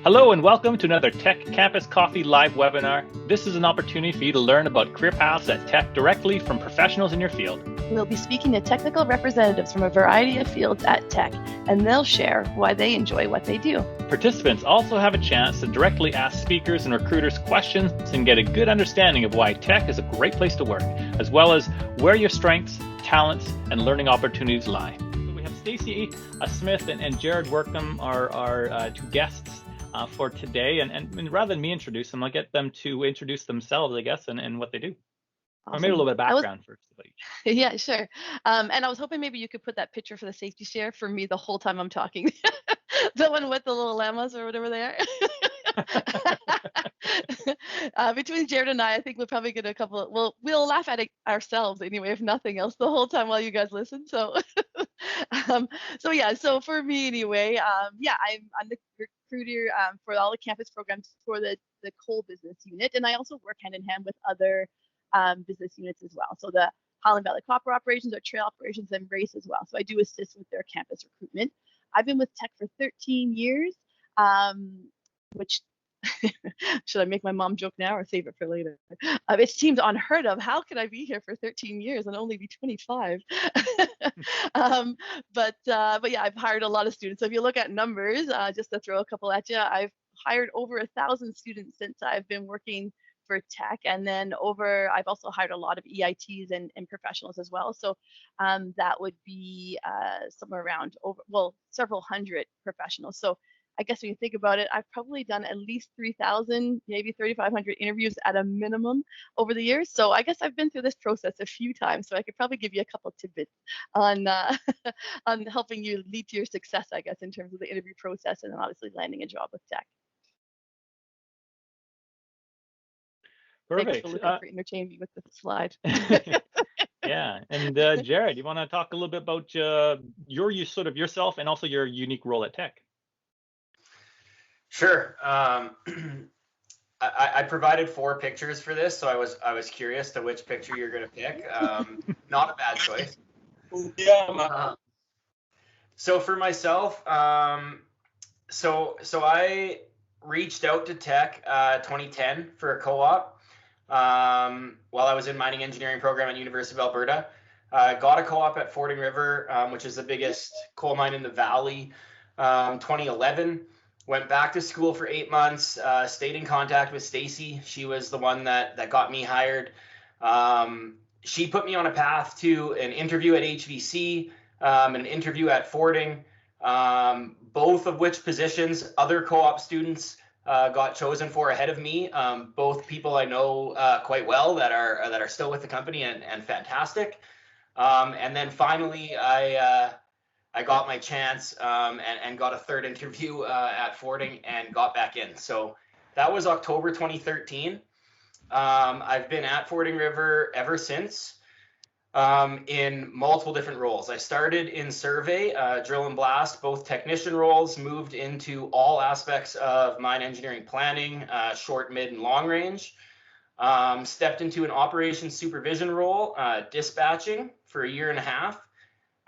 Hello and welcome to another Tech Campus Coffee live webinar. This is an opportunity for you to learn about career paths at Tech directly from professionals in your field. We'll be speaking to technical representatives from a variety of fields at Tech, and they'll share why they enjoy what they do. Participants also have a chance to directly ask speakers and recruiters questions and get a good understanding of why Tech is a great place to work, as well as where your strengths, talents, and learning opportunities lie. So we have Stacey Smith and Jerred Workun, our two guests for today, and rather than me introduce them, I'll get them to introduce themselves, I guess, and what they do. Awesome. Or maybe a little bit of background first. Yeah, sure. And I was hoping maybe you could put that picture for the safety share for me the whole time I'm talking. The one with the little llamas or whatever they are. Between Jerred and I think we'll probably get a couple. We'll laugh at it ourselves anyway, if nothing else, the whole time while you guys listen. So, so for me anyway, I'm the recruiter for all the campus programs for the coal business unit, and I also work hand in hand with other business units as well. So the Highland Valley Copper operations, our trail operations, and race as well. So I do assist with their campus recruitment. I've been with Tech for 13 years, which should I make my mom joke now or save it for later? It seems unheard of. How could I be here for 13 years and only be 25? But yeah, I've hired a lot of students. So if you look at numbers, just to throw a couple at you, I've hired over 1,000 students since I've been working for Tech, and then I've also hired a lot of EITs and professionals as well. So that would be somewhere around several hundred professionals. So I guess when you think about it, I've probably done at least 3,000, maybe 3,500 interviews at a minimum over the years. So I guess I've been through this process a few times. So I could probably give you a couple tidbits on on helping you lead to your success, I guess, in terms of the interview process and then obviously landing a job with Tech. Perfect. Thanks for looking for interchanging me with the slide. Yeah, and Jerred, you want to talk a little bit about yourself and also your unique role at Tech? Sure. I provided 4 pictures for this, so I was curious to which picture you're going to pick. Not a bad choice. Yeah. So for myself, so I reached out to Tech 2010 for a co-op while I was in mining engineering program at University of Alberta. Got a co-op at Fording River, which is the biggest coal mine in the valley. 2011. Went back to school for 8 months, stayed in contact with Stacey. She was the one that got me hired. She put me on a path to an interview at HVC, an interview at Fording, both of which positions other co-op students got chosen for ahead of me. Both people I know quite well that are still with the company and fantastic. And then finally, I got my chance and got a 3rd interview at Fording and got back in. So that was October 2013. I've been at Fording River ever since in multiple different roles. I started in survey, drill and blast, both technician roles, moved into all aspects of mine engineering planning, short, mid, and long range. Stepped into an operations supervision role, dispatching for 1.5 years.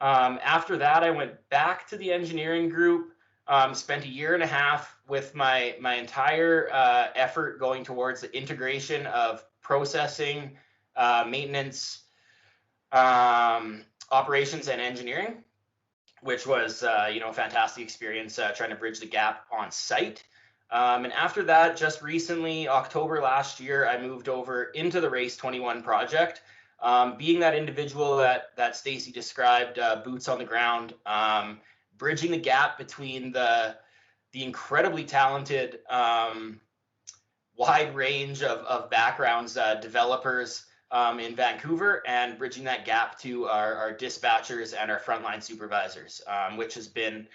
After that, I went back to the engineering group, spent 1.5 years with my entire effort going towards the integration of processing, maintenance, operations, and engineering, which was a fantastic experience trying to bridge the gap on site. And after that, just recently, October last year, I moved over into the Race 21 project. Being that individual that Stacey described, boots on the ground, bridging the gap between the incredibly talented, wide range of backgrounds, developers in Vancouver, and bridging that gap to our dispatchers and our frontline supervisors, which has been,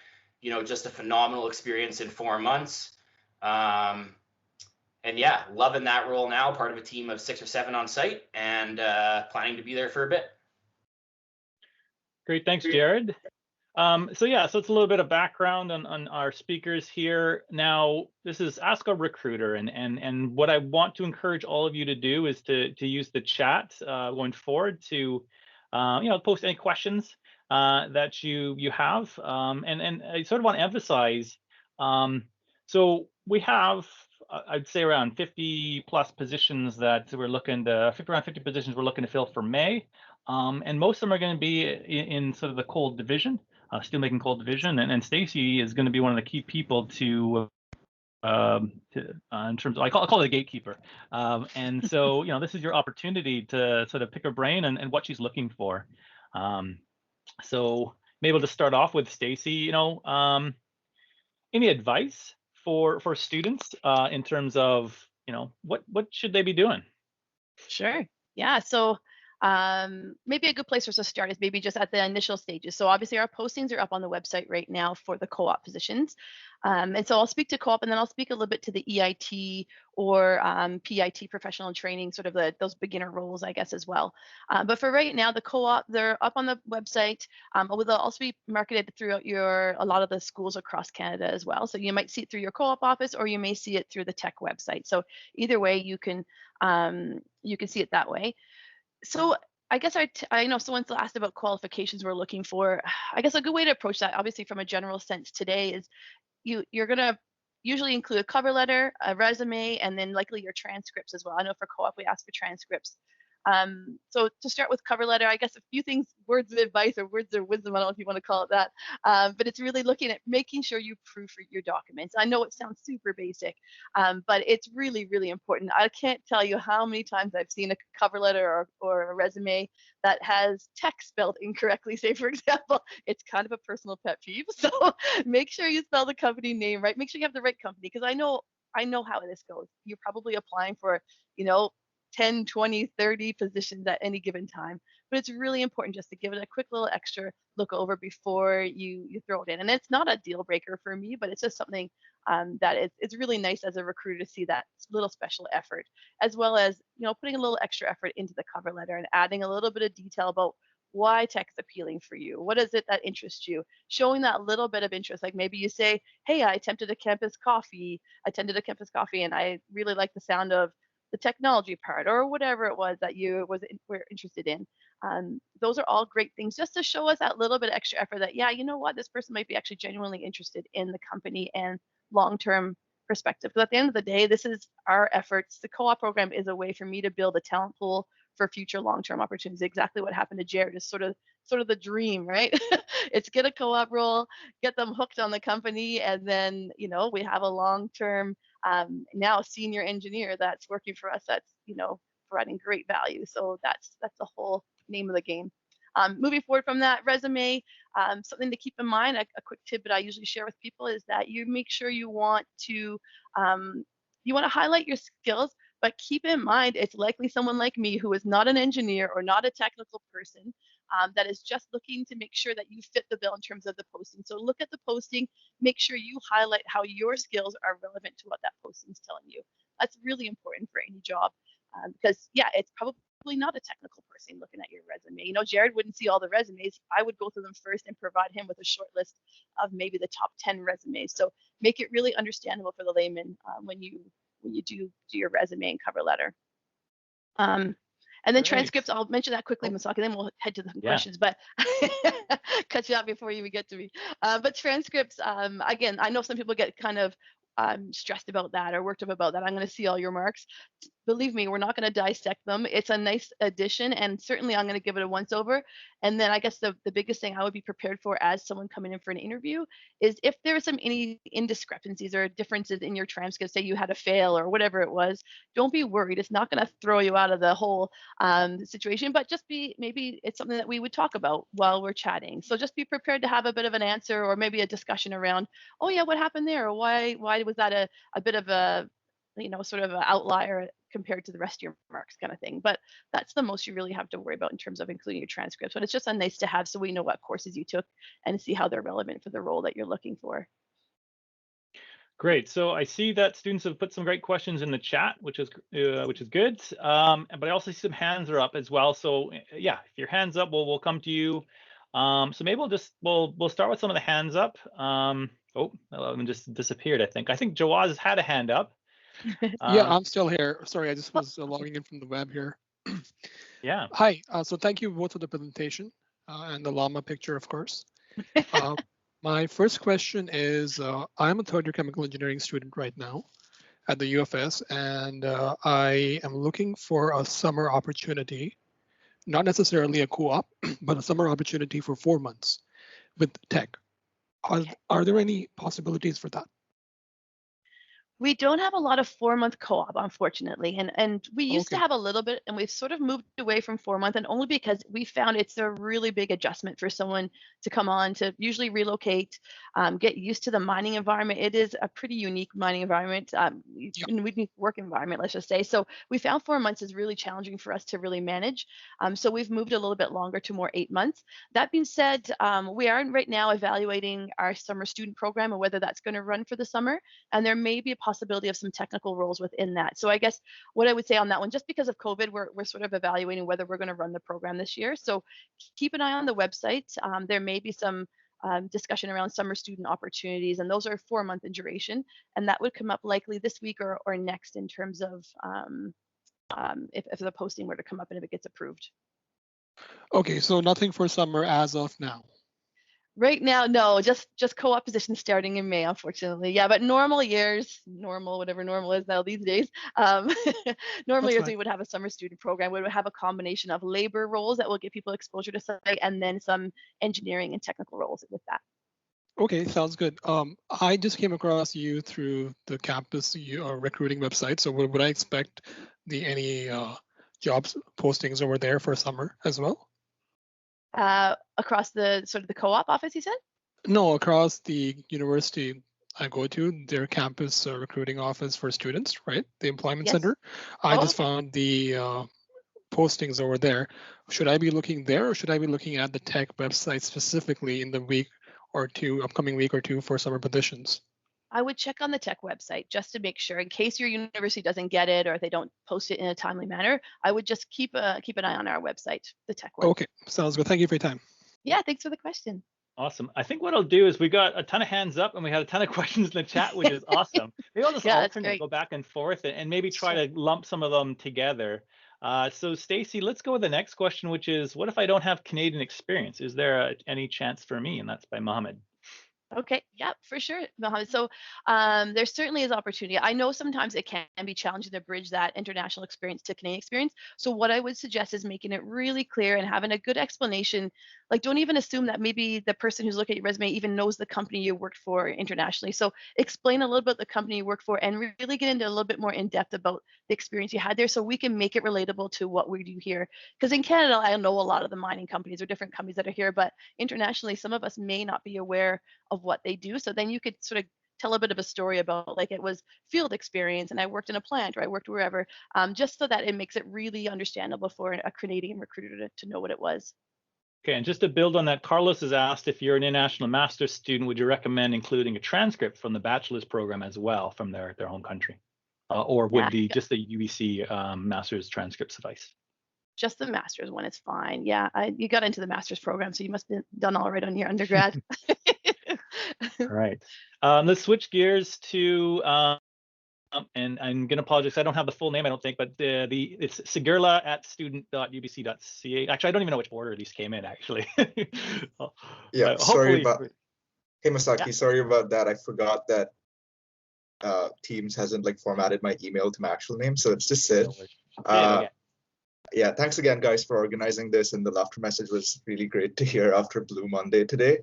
just a phenomenal experience in 4 months. And yeah, loving that role now, part of a team of 6 or 7 on site, and planning to be there for a bit. Great, thanks, Jerred. So it's a little bit of background on our speakers here. Now, this is Ask a Recruiter, and what I want to encourage all of you to do is to use the chat going forward to post any questions that you have, and I sort of want to emphasize. So we have, I'd say around 50 plus positions that we're looking to, around 50 positions we're looking to fill for May. And most of them are going to be in sort of the cold division, steelmaking cold division. And Stacey is going to be one of the key people to in terms of, I call it a gatekeeper. And so, this is your opportunity to sort of pick her brain and what she's looking for. So maybe we'll just start off with Stacey, any advice for students in terms of, what should they be doing? Sure. Yeah. So maybe a good place for us to start is maybe just at the initial stages. So obviously our postings are up on the website right now for the co-op positions. And so I'll speak to co-op, and then I'll speak a little bit to the EIT or PIT, professional training, sort of those beginner roles, I guess, as well. But for right now, the co-op, they're up on the website. They'll also be marketed throughout a lot of the schools across Canada as well. So you might see it through your co-op office, or you may see it through the Teck website. So either way, you can see it that way. So I guess I know someone's asked about qualifications we're looking for. I guess a good way to approach that, obviously from a general sense today, is you're going to usually include a cover letter, a resume, and then likely your transcripts as well. I know for co-op we ask for transcripts. So to start with cover letter, I guess a few things, words of advice or words of wisdom, I don't know if you want to call it that, but it's really looking at making sure you proofread your documents. I know it sounds super basic, but it's really, really important. I can't tell you how many times I've seen a cover letter or a resume that has Teck spelled incorrectly, say, for example. It's kind of a personal pet peeve. So make sure you spell the company name right. Make sure you have the right company, because I know how this goes. You're probably applying for, 10, 20, 30 positions at any given time. But it's really important just to give it a quick little extra look over before you throw it in. And it's not a deal breaker for me, but it's just something that it's really nice as a recruiter to see that little special effort, as well as, putting a little extra effort into the cover letter and adding a little bit of detail about why Teck is appealing for you. What is it that interests you? Showing that little bit of interest. Like maybe you say, hey, I attended a campus coffee, and I really like the sound of the technology part, or whatever it was that you were interested in. Those are all great things just to show us that little bit of extra effort that, yeah, you know what, this person might be actually genuinely interested in the company and long-term perspective. Because at the end of the day, this is our efforts. The co-op program is a way for me to build a talent pool for future long-term opportunities. Exactly what happened to Jerred is sort of the dream, right? It's get a co-op role, get them hooked on the company, and then we have a long-term now senior engineer that's working for us, that's providing great value. So that's the whole name of the game. Moving forward from that, resume, something to keep in mind, a quick tip that I usually share with people is that you make sure you want to highlight your skills, but keep in mind it's likely someone like me who is not an engineer or not a technical person, that is just looking to make sure that you fit the bill in terms of the posting. So look at the posting, make sure you highlight how your skills are relevant to what that posting is telling you. That's really important for any job, because it's probably not a technical person looking at your resume. Jerred wouldn't see all the resumes. I would go through them first and provide him with a short list of maybe the top 10 resumes. So make it really understandable for the layman when you do your resume and cover letter. And then transcripts, I'll mention that quickly, Misaki, then we'll head to the questions, but cut you out before you even get to me. But transcripts, again, I know some people get kind of stressed about that or worked up about that. I'm going to see all your marks. Believe me, we're not going to dissect them. It's a nice addition, and certainly I'm going to give it a once over. And then I guess the biggest thing I would be prepared for as someone coming in for an interview is if there's any indiscrepancies or differences in your transcript, say you had a fail or whatever it was, don't be worried. It's not going to throw you out of the whole situation, but just maybe it's something that we would talk about while we're chatting. So just be prepared to have a bit of an answer or maybe a discussion around, oh yeah, what happened there? Or why was that a bit of a sort of an outlier compared to the rest of your marks kind of thing. But that's the most you really have to worry about in terms of including your transcripts. But it's just a nice to have so we know what courses you took and see how they're relevant for the role that you're looking for. Great. So I see that students have put some great questions in the chat, which is good. But I also see some hands are up as well. So yeah, if your hand's up, we'll come to you. So maybe we'll start with some of the hands up. Oh, one just disappeared. I think Jawaz has had a hand up. Yeah, I'm still here. Sorry, I just was logging in from the web here. Yeah. Hi. So thank you both for the presentation and the llama picture, of course. My first question is, I'm a third-year chemical engineering student right now at the UFS, and I am looking for a summer opportunity, not necessarily a co-op, but a summer opportunity for 4 months with Teck. Are there any possibilities for that? We don't have a lot of 4-month co-op, unfortunately, and we used to Okay. have a little bit, and we've sort of moved away from 4-month, and only because we found it's a really big adjustment for someone to come on to usually relocate, get used to the mining environment. It is a pretty unique mining environment, Yeah. unique work environment, let's just say. So we found 4 months is really challenging for us to really manage. So we've moved a little bit longer to more 8 months. That being said, we are right now evaluating our summer student program and whether that's going to run for the summer, and there may be a possibility of some technical roles within that. So I guess what I would say on that one, just because of COVID, we're sort of evaluating whether we're going to run the program this year. So keep an eye on the website. There may be some discussion around summer student opportunities, and those are 4-month in duration, and that would come up likely this week or next in terms of if the posting were to come up and if it gets approved. Okay, so nothing for summer as of now. Right now, no, just co-op positions starting in May, unfortunately. Yeah, but normal years, normal, whatever normal is now these days, normal That's years fine. we would have a summer student program. We would have a combination of labor roles that will give people exposure to site, and then some engineering and technical roles with that. Okay, sounds good. I just came across you through the campus recruiting website. So would I expect any jobs postings over there for summer as well? Across the sort of the co-op office, you said? No, across the university I go to, their campus recruiting office for students, right? The employment Yes. center. I Oh, just okay. found the postings over there. Should I be looking there, or should I be looking at the Teck website specifically in the upcoming week or two for summer positions? I would check on the Teck website just to make sure, in case your university doesn't get it or if they don't post it in a timely manner. I would just keep an eye on our website, the Teck website. Okay, sounds good. Thank you for your time. Yeah, thanks for the question. Awesome. I think what I'll do is we got a ton of hands up and we had a ton of questions in the chat, which is awesome. Maybe I'll just Yeah, that's alternate, great. go back and forth, and maybe try Sure. to lump some of them together. So Stacey, let's go with the next question, which is, what if I don't have Canadian experience? Is there any chance for me? And that's by Mohammed. Okay, yeah, for sure, Mohammed. So there certainly is opportunity. I know sometimes it can be challenging to bridge that international experience to Canadian experience. So what I would suggest is making it really clear and having a good explanation. Like, don't even assume that maybe the person who's looking at your resume even knows the company you worked for internationally. So explain a little bit the company you work for and really get into a little bit more in depth about the experience you had there, so we can make it relatable to what we do here. Because in Canada, I know a lot of the mining companies or different companies that are here, but internationally, some of us may not be aware of what they do. So then you could sort of tell a bit of a story about, like, it was field experience and I worked in a plant or I worked wherever, just so that it makes it really understandable for a Canadian recruiter to know what it was. Okay, and just to build on that, Carlos has asked, if you're an international master's student, would you recommend including a transcript from the bachelor's program as well from their home country? Or would Yeah, just the UBC master's transcript suffice? just the master's one is fine. Yeah, you got into the master's program, so you must have done all right on your undergrad. All right. Let's switch gears to, and I'm going to apologize, I don't have the full name, I don't think, but it's Sigurla at student.ubc.ca. Actually, I don't even know which order these came in, actually. Yeah, sorry about. Hey, Masaki, Yeah. sorry about that. I forgot that Teams hasn't formatted my email to my actual name, so it's just Sid. Yeah, thanks again, guys, for organizing this, and the laughter message was really great to hear after Blue Monday today.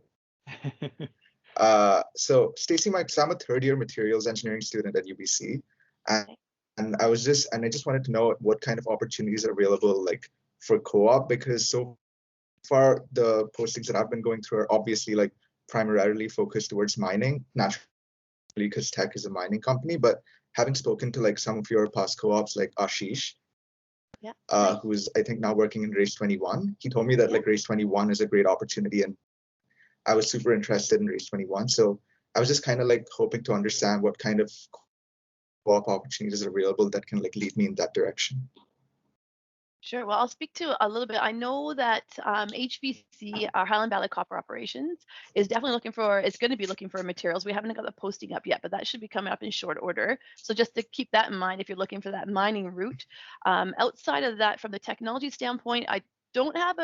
So Stacey, I'm a third-year materials engineering student at UBC, and I just wanted to know what kind of opportunities are available for co-op, because so far the postings that I've been going through are obviously primarily focused towards mining, naturally, because Teck is a mining company. But having spoken to some of your past co-ops, like Ashish, who is I think now working in Race 21, he told me that Race 21 is a great opportunity, and I was super interested in Race 21. So I was just kind of hoping to understand what kind of co-op opportunities are available that can lead me in that direction. Sure. Well, I'll speak to a little bit. I know that HVC, our Highland Valley Copper Operations, is definitely going to be looking for materials. We haven't got the posting up yet, but that should be coming up in short order. So just to keep that in mind if you're looking for that mining route. Outside of that, from the technology standpoint, I don't have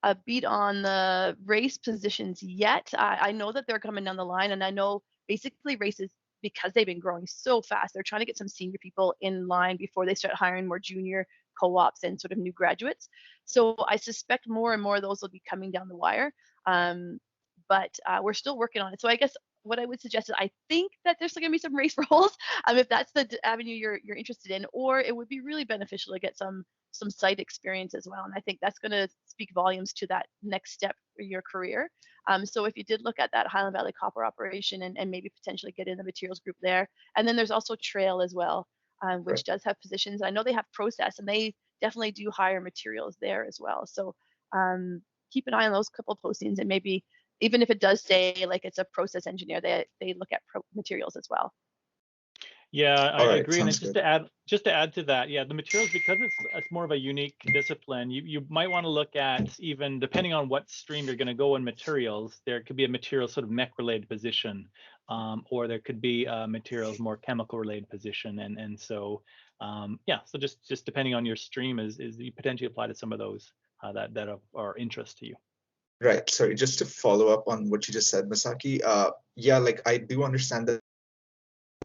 a beat on the race positions yet. I know that they're coming down the line, and I know basically races, because they've been growing so fast, they're trying to get some senior people in line before they start hiring more junior co-ops and sort of new graduates. So I suspect more and more of those will be coming down the wire. But we're still working on it. So I guess what I would suggest is, I think that there's going to be some race roles, if that's the avenue you're interested in, or it would be really beneficial to get some site experience as well. And I think that's going to speak volumes to that next step for your career. So if you did look at that Highland Valley Copper operation and maybe potentially get in the materials group there. And then there's also Trail as well, which does have positions. I know they have process, and they definitely do hire materials there as well. So keep an eye on those couple of postings, and maybe even if it does say like it's a process engineer, they look at materials as well. Yeah, I agree. And sounds just good. to add to that, yeah, the materials, because it's more of a unique discipline, you might want to look at, even depending on what stream you're going to go in materials, there could be a materials sort of mech related position, or there could be a materials more chemical related position, and so yeah, so just depending on your stream is you potentially apply to some of those that are interest to you. Right. Sorry, just to follow up on what you just said, Masaki. Yeah, like I do understand that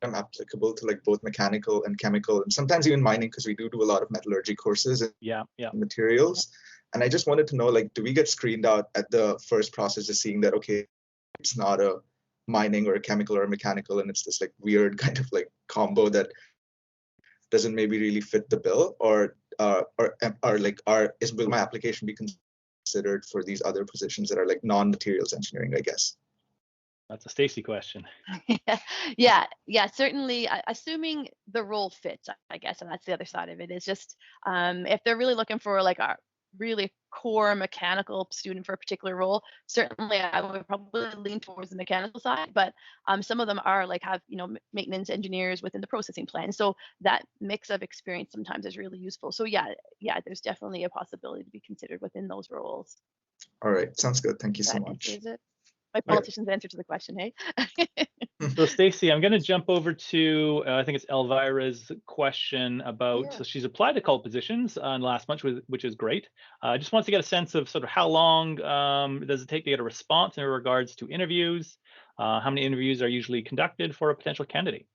I'm applicable to like both mechanical and chemical, and sometimes even mining, because we do a lot of metallurgy courses and Yeah. materials. And I just wanted to know, like, do we get screened out at the first process of seeing that, okay, it's not a mining or a chemical or a mechanical, and it's this like weird kind of like combo that doesn't maybe really fit the bill, or will my application be considered for these other positions that are like non-materials engineering, I guess? That's a Stacey question. Yeah, certainly. Assuming the role fits, I guess, and that's the other side of it. Is just if they're really looking for like a really core mechanical student for a particular role, certainly I would probably lean towards the mechanical side. But some of them are like have maintenance engineers within the processing plant, so that mix of experience sometimes is really useful. So yeah, there's definitely a possibility to be considered within those roles. All right, sounds good. Thank you so That much. answers it. My politician's answer to the question, hey? So Stacey, I'm going to jump over to I think it's Elvira's question about. Yeah. So she's applied to a couple positions in the last month, which is great. Just wants to get a sense of sort of how long does it take to get a response in regards to interviews. How many interviews are usually conducted for a potential candidate?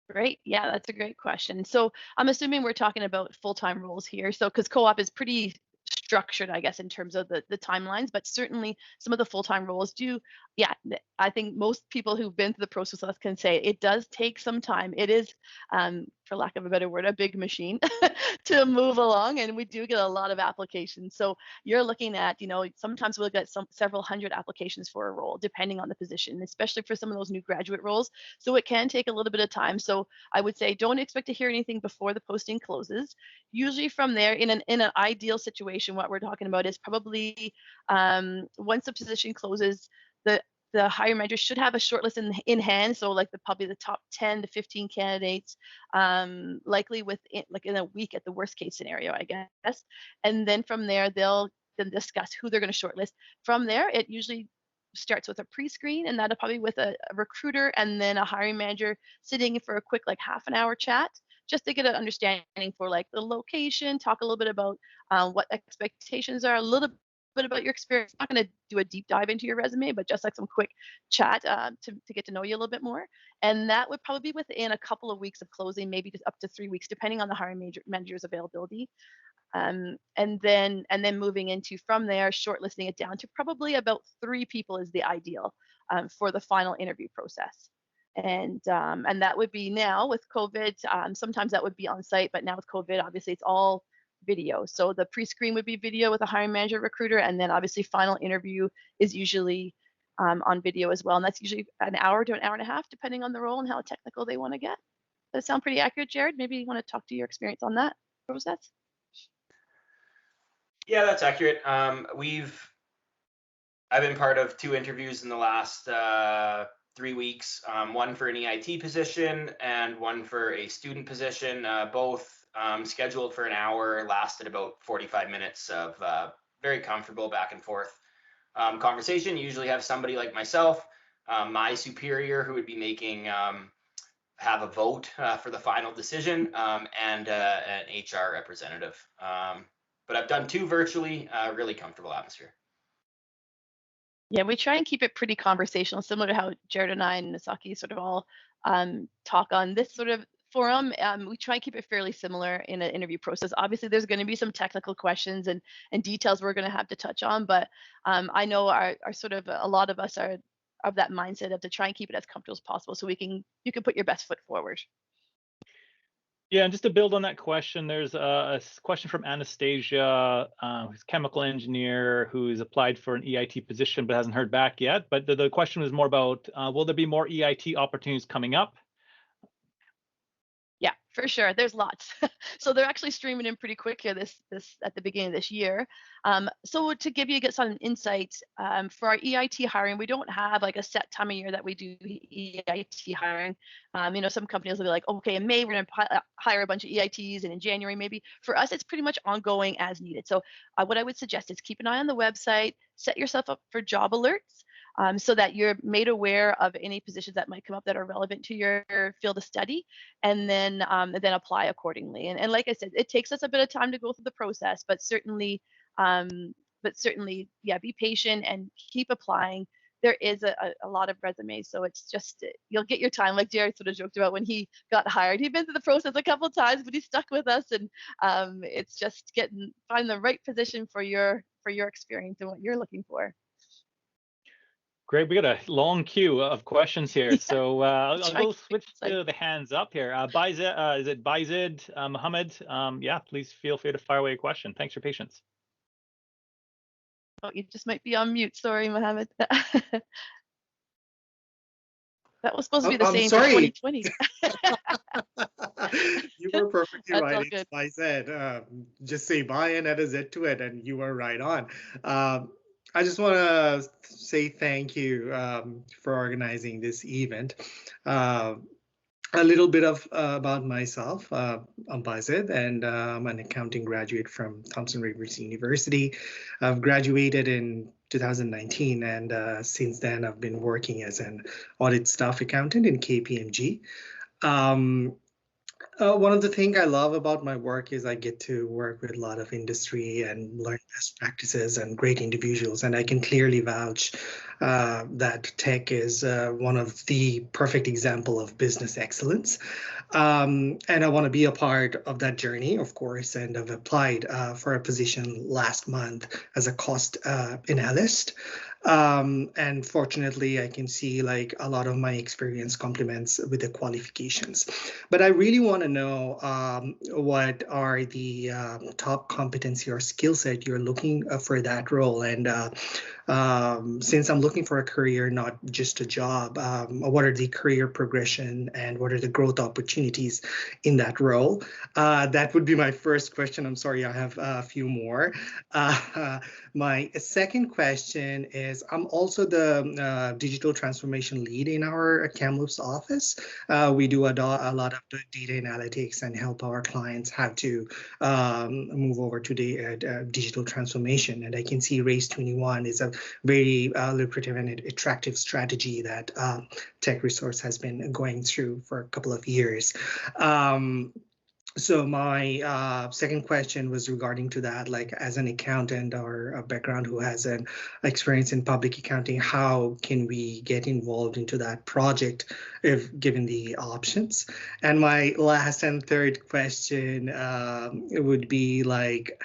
Great. Yeah, that's a great question. So I'm assuming we're talking about full-time roles here. So because co-op is pretty structured, I guess, in terms of the timelines, but certainly some of the full-time roles do. Yeah, I think most people who've been through the process can say it does take some time. It is, for lack of a better word, a big machine to move along, and we do get a lot of applications. So you're looking at, sometimes we'll get several hundred applications for a role, depending on the position, especially for some of those new graduate roles. So it can take a little bit of time. So I would say don't expect to hear anything before the posting closes. Usually from there, in an ideal situation, what we're talking about is probably once the position closes, the hiring manager should have a shortlist in hand. So like probably the top 10 to 15 candidates, likely in a week at the worst case scenario, I guess. And then from there, they'll then discuss who they're going to shortlist. From there, it usually starts with a pre-screen, and that'll probably with a recruiter and then a hiring manager sitting for a quick like half an hour chat, just to get an understanding for like the location, talk a little bit about what expectations are, a little bit about your experience. I'm not going to do a deep dive into your resume, but just like some quick chat to get to know you a little bit more. And that would probably be within a couple of weeks of closing, maybe just up to 3 weeks, depending on the hiring manager's availability. And then moving into from there, shortlisting it down to probably about 3 people is the ideal for the final interview process. And that would be now with COVID. Sometimes that would be on site, but now with COVID, obviously it's all video. So the pre-screen would be video with a hiring manager, recruiter, and then obviously final interview is usually on video as well. And that's usually an hour to an hour and a half, depending on the role and how technical they want to get. Does that sound pretty accurate, Jerred? Maybe you want to talk to your experience on that process? Yeah, that's accurate. I've been part of 2 interviews in the last 3 weeks, one for an EIT position and one for a student position, both scheduled for an hour, lasted about 45 minutes of very comfortable back and forth conversation. You usually have somebody like myself, my superior, who would be making have a vote for the final decision, and an HR representative. but I've done 2 virtually, really comfortable atmosphere. Yeah, we try and keep it pretty conversational, similar to how Jerred and I and Misaki sort of all talk on this sort of forum. We try and keep it fairly similar in an interview process. Obviously, there's going to be some technical questions and details we're going to have to touch on, but I know our sort of a lot of us are of that mindset of to try and keep it as comfortable as possible, so you can put your best foot forward. Yeah, and just to build on that question, there's a question from Anastasia, who's a chemical engineer who's applied for an EIT position but hasn't heard back yet. But the question was more about, will there be more EIT opportunities coming up? Yeah, for sure. There's lots. So they're actually streaming in pretty quick here this at the beginning of this year. So to give you some insight, for our EIT hiring, we don't have like a set time of year that we do EIT hiring. Some companies will be like, okay, in May we're going to hire a bunch of EITs, and in January maybe. For us, it's pretty much ongoing as needed. So what I would suggest is keep an eye on the website, set yourself up for job alerts. So that you're made aware of any positions that might come up that are relevant to your field of study, and then apply accordingly. And like I said, it takes us a bit of time to go through the process, but certainly, yeah, be patient and keep applying. There is a lot of resumes, so it's just you'll get your time. Like Jerred sort of joked about when he got hired, he'd been through the process a couple of times, but he stuck with us, and it's just find the right position for your experience and what you're looking for. Great, we got a long queue of questions here, Yeah, so I'll go switch to the hands up here. Bayzid, is it Bayzid Mohammed? Yeah, please feel free to fire away a question. Thanks for your patience. Oh, you just might be on mute. Sorry, Mohammed. That was supposed to be the same for 2020. You were perfectly That's right. all It's good. Bayzid. Just say bye and add a Z to it, and you were right on. I just want to say thank you for organizing this event. A little bit about myself. I'm Bayzid, and I'm an accounting graduate from Thomson Rivers University. I've graduated in 2019, and since then I've been working as an audit staff accountant in KPMG. One of the things I love about my work is I get to work with a lot of industry and learn best practices and great individuals. And I can clearly vouch that Teck is one of the perfect example of business excellence. And I want to be a part of that journey, of course, and I've applied for a position last month as a cost analyst. And fortunately, I can see like a lot of my experience complements with the qualifications. But I really want to know what are the top competency or skill set you're looking for that role. And since I'm looking for a career, not just a job, what are the career progression and what are the growth opportunities in that role? That would be my first question. I'm sorry, I have a few more. My second question is, I'm also the digital transformation lead in our Kamloops office. We do a lot of data analytics and help our clients how to move over to the digital transformation. And I can see Race 21 is a very lucrative and attractive strategy that Teck Resource has been going through for a couple of years. So my second question was regarding to that, like as an accountant or a background who has an experience in public accounting, how can we get involved into that project if given the options? And my last and third question would be like,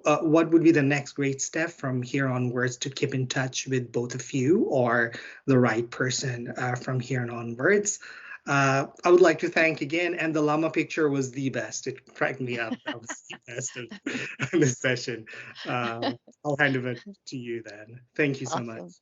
what would be the next great step from here onwards to keep in touch with both of you or the right person from here onwards? I would like to thank again, and the llama picture was the best. It cracked me up. That was the best of this session. I'll hand it to you then. Thank you so Awesome. much.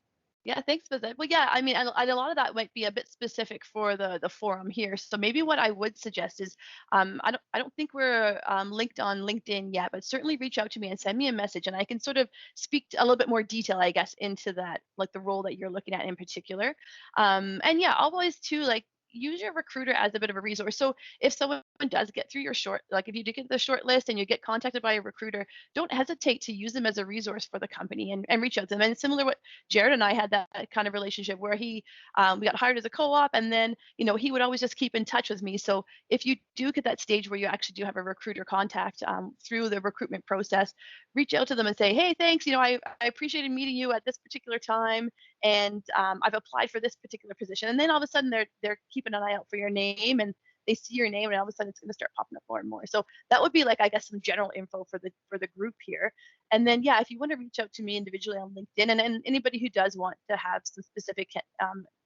Yeah, thanks, Bazet. Well, yeah, I mean, and a lot of that might be a bit specific for the forum here. So maybe what I would suggest is, I don't think we're linked on LinkedIn yet, but certainly reach out to me and send me a message, and I can sort of speak a little bit more detail, I guess, into that, like the role that you're looking at in particular. And yeah, always too, like, use your recruiter as a bit of a resource. So if someone does get through your if you do get the short list and you get contacted by a recruiter, don't hesitate to use them as a resource for the company and reach out to them. And similar what Jerred and I had that kind of relationship where we got hired as a co-op, and then he would always just keep in touch with me. So if you do get that stage where you actually do have a recruiter contact through the recruitment process, reach out to them and say, hey, thanks, I appreciated meeting you at this particular time, and I've applied for this particular position. And then all of a sudden they're keeping an eye out for your name, and they see your name, and all of a sudden it's going to start popping up more and more. So that would be like, I guess, some general info for the group here. And then yeah, if you want to reach out to me individually on LinkedIn, and anybody who does want to have some specific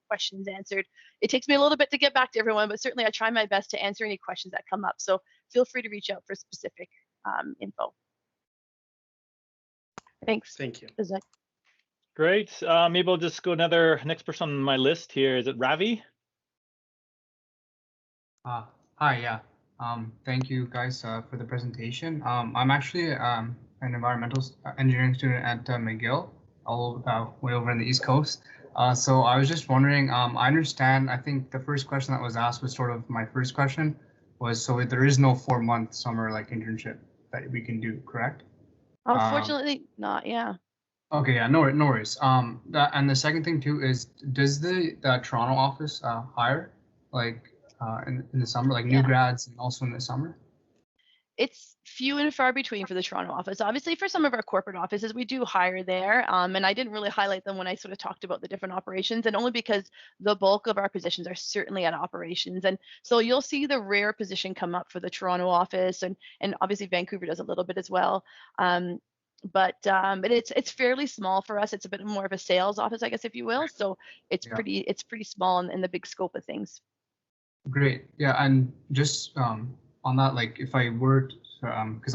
questions answered, it takes me a little bit to get back to everyone, but certainly I try my best to answer any questions that come up. So feel free to reach out for specific info. Thanks. Thank you. Great. Maybe I'll just go next person on my list here. Is it Ravi? Hi, yeah. Thank you guys for the presentation. I'm actually an environmental engineering student at McGill, all way over in the East Coast. So I was just wondering, I understand, I think the first question that was asked was sort of my first question was, so there is no 4-month summer internship that we can do, correct? Unfortunately not, yeah. Okay, yeah, no worries. And the second thing too is, does the Toronto office hire in the summer, new grads, and also in the summer? It's few and far between for the Toronto office. Obviously, for some of our corporate offices, we do hire there. And I didn't really highlight them when I sort of talked about the different operations, and only because the bulk of our positions are certainly at operations. And so you'll see the rare position come up for the Toronto office, and obviously Vancouver does a little bit as well. But it's fairly small for us. It's a bit more of a sales office, I guess, if you will. So it's pretty small in the big scope of things. Great. Yeah, and just on that, if I were to, because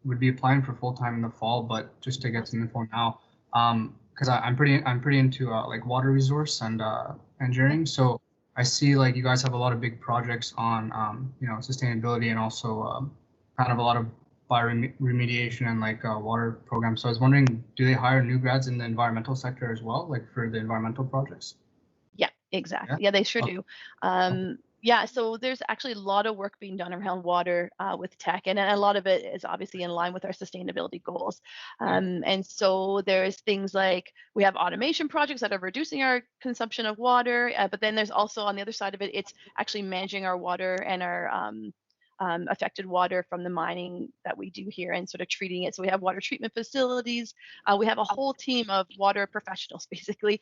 would be applying for full-time in the fall, but just to get some info now, because I'm pretty into water resource and engineering. So I see you guys have a lot of big projects on sustainability, and also kind of a lot of bioremediation and water programs. So I was wondering, do they hire new grads in the environmental sector as well, for the environmental projects? Yeah, exactly. Yeah, they sure do. Yeah, so there's actually a lot of work being done around water with Teck, and a lot of it is obviously in line with our sustainability goals. And so there's things like we have automation projects that are reducing our consumption of water, but then there's also on the other side of it, it's actually managing our water and our affected water from the mining that we do here and sort of treating it. So we have water treatment facilities. We have a whole team of water professionals, basically.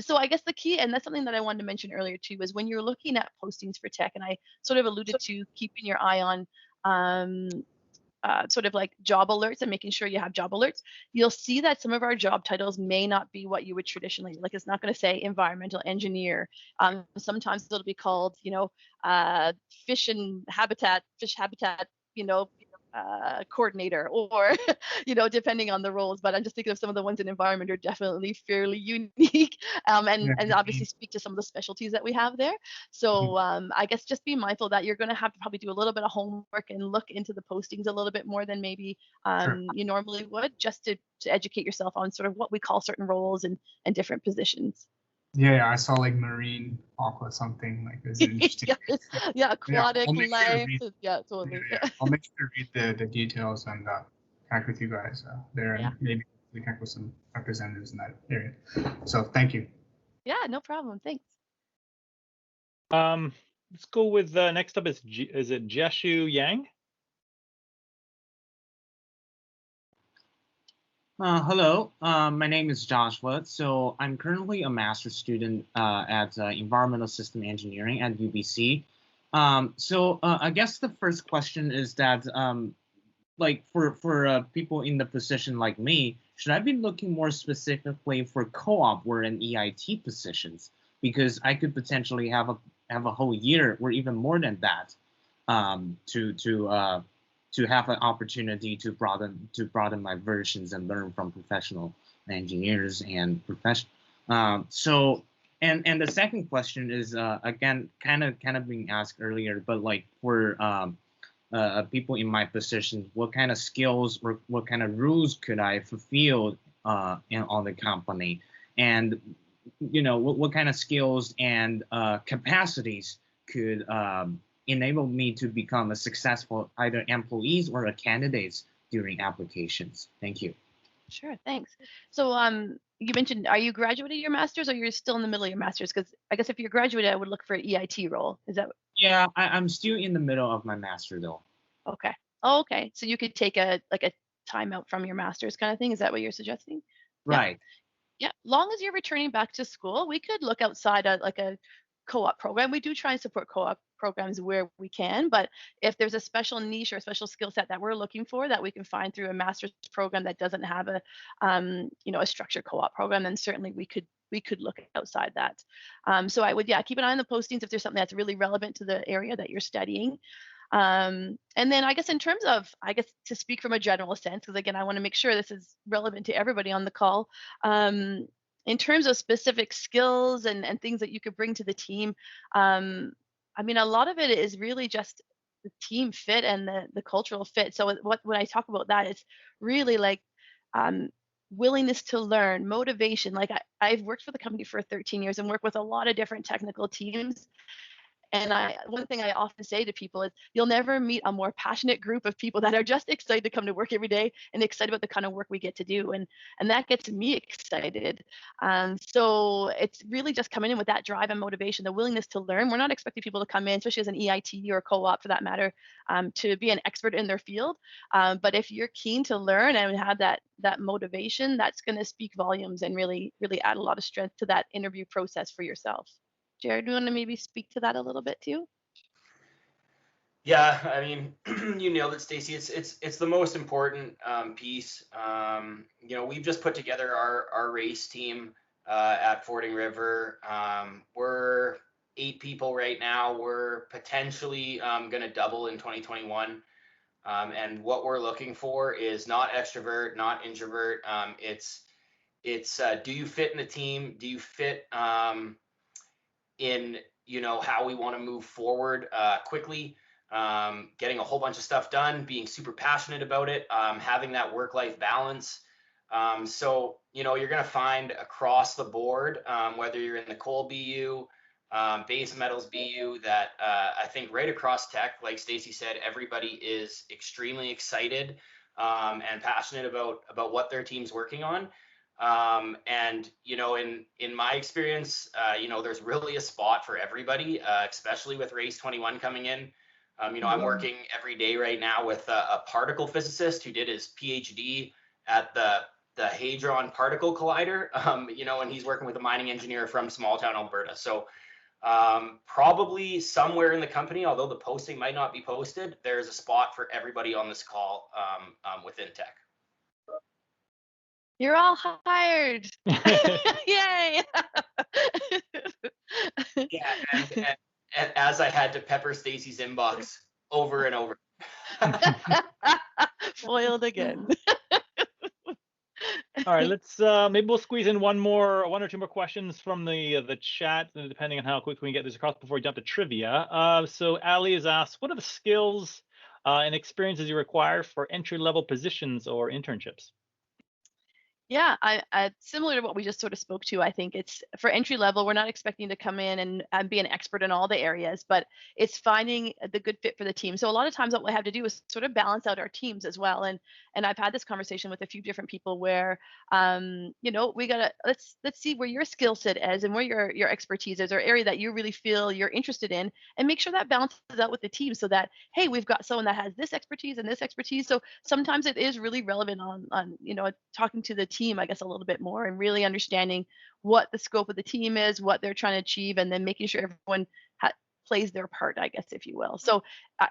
So I guess the key, and that's something that I wanted to mention earlier too, is when you're looking at postings for Teck, and I sort of alluded to keeping your eye on sort of job alerts and making sure you have job alerts, you'll see that some of our job titles may not be what you would traditionally, it's not going to say environmental engineer. Sometimes it'll be called, fish habitat, coordinator, or depending on the roles. But I'm just thinking of some of the ones in environment are definitely fairly unique, and obviously speak to some of the specialties that we have there. So I guess just be mindful that you're going to have to probably do a little bit of homework and look into the postings a little bit more than maybe you normally would, just to educate yourself on sort of what we call certain roles and different positions. Yeah, I saw Marine Aqua something this. Interesting. Aquatic life. Yeah, totally. I'll make sure to read the details and connect with you guys there, and maybe we connect with some representatives in that area. So thank you. Yeah, no problem. Thanks. Let's go with next up is it Jeshu Yang? Hello, my name is Joshua. So I'm currently a master's student at Environmental System Engineering at UBC. So I guess the first question is that, for people in the position like me, should I be looking more specifically for co-op or an EIT positions? Because I could potentially have a whole year or even more than that to have an opportunity to broaden my versions and learn from professional engineers and so the second question is again kind of being asked earlier, but for people in my position, what kind of skills or what kind of rules could I fulfill on the company, and what kind of skills and capacities could enable me to become a successful either employees or a candidates during applications. Thank you. Sure, thanks. So you mentioned, are you graduating your master's or you're still in the middle of your master's? Because I guess if you're graduated, I would look for an EIT role. Is that? Yeah, I'm still in the middle of my master though. Okay. Oh, okay. So you could take a time out from your master's kind of thing. Is that what you're suggesting? Right. Yeah. Long as you're returning back to school, we could look outside a co-op program. We do try and support co-op programs where we can, but if there's a special niche or a special skill set that we're looking for that we can find through a master's program that doesn't have a a structured co-op program, then certainly we could look outside that. So I would keep an eye on the postings if there's something that's really relevant to the area that you're studying. And then I guess in terms of, to speak from a general sense, because again, I want to make sure this is relevant to everybody on the call. In terms of specific skills and things that you could bring to the team, I mean, a lot of it is really just the team fit and the cultural fit. So when I talk about that, it's really like willingness to learn, motivation. Like I've worked for the company for 13 years and worked with a lot of different technical teams. And one thing I often say to people is you'll never meet a more passionate group of people that are just excited to come to work every day and excited about the kind of work we get to do. And that gets me excited. So it's really just coming in with that drive and motivation, the willingness to learn. We're not expecting people to come in, especially as an EIT or a co-op for that matter, to be an expert in their field. But if you're keen to learn and have that motivation, that's going to speak volumes and really, really add a lot of strength to that interview process for yourself. Jerred, do you want to maybe speak to that a little bit too? Yeah, I mean, you nailed it, Stacey. It's the most important piece. We've just put together our race team at Fording River. We're 8 people right now. We're potentially going to double in 2021. And what we're looking for is not extrovert, not introvert. It's do you fit in the team? Do you fit in how we want to move forward quickly, getting a whole bunch of stuff done, being super passionate about it, having that work-life balance. So you're going to find across the board, whether you're in the coal BU, base metals BU, that I think right across Teck, like Stacey said, everybody is extremely excited and passionate about what their team's working on. And in my experience, there's really a spot for everybody, especially with Race 21 coming in. I'm working every day right now with a particle physicist who did his PhD at the Hadron Particle Collider, and he's working with a mining engineer from small town Alberta. So probably somewhere in the company, although the posting might not be posted, there's a spot for everybody on this call within Teck. You're all hired. Yay. Yeah, and as I had to pepper Stacey's inbox over and over. Foiled again. All right, let's maybe we'll squeeze in one or two more questions from the chat, depending on how quick we can get this across before we jump to trivia. So Ali has asked, what are the skills and experiences you require for entry-level positions or internships? Yeah, I similar to what we just sort of spoke to. I think it's for entry level, we're not expecting to come in and be an expert in all the areas, but it's finding the good fit for the team. So a lot of times what we have to do is sort of balance out our teams as well. And I've had this conversation with a few different people where, we gotta let's see where your skill set is and where your expertise is, or area that you really feel you're interested in, and make sure that balances out with the team so that, hey, we've got someone that has this expertise and this expertise. So sometimes it is really relevant on talking to the team, I guess, a little bit more and really understanding what the scope of the team is, what they're trying to achieve, and then making sure everyone plays their part, I guess, if you will. So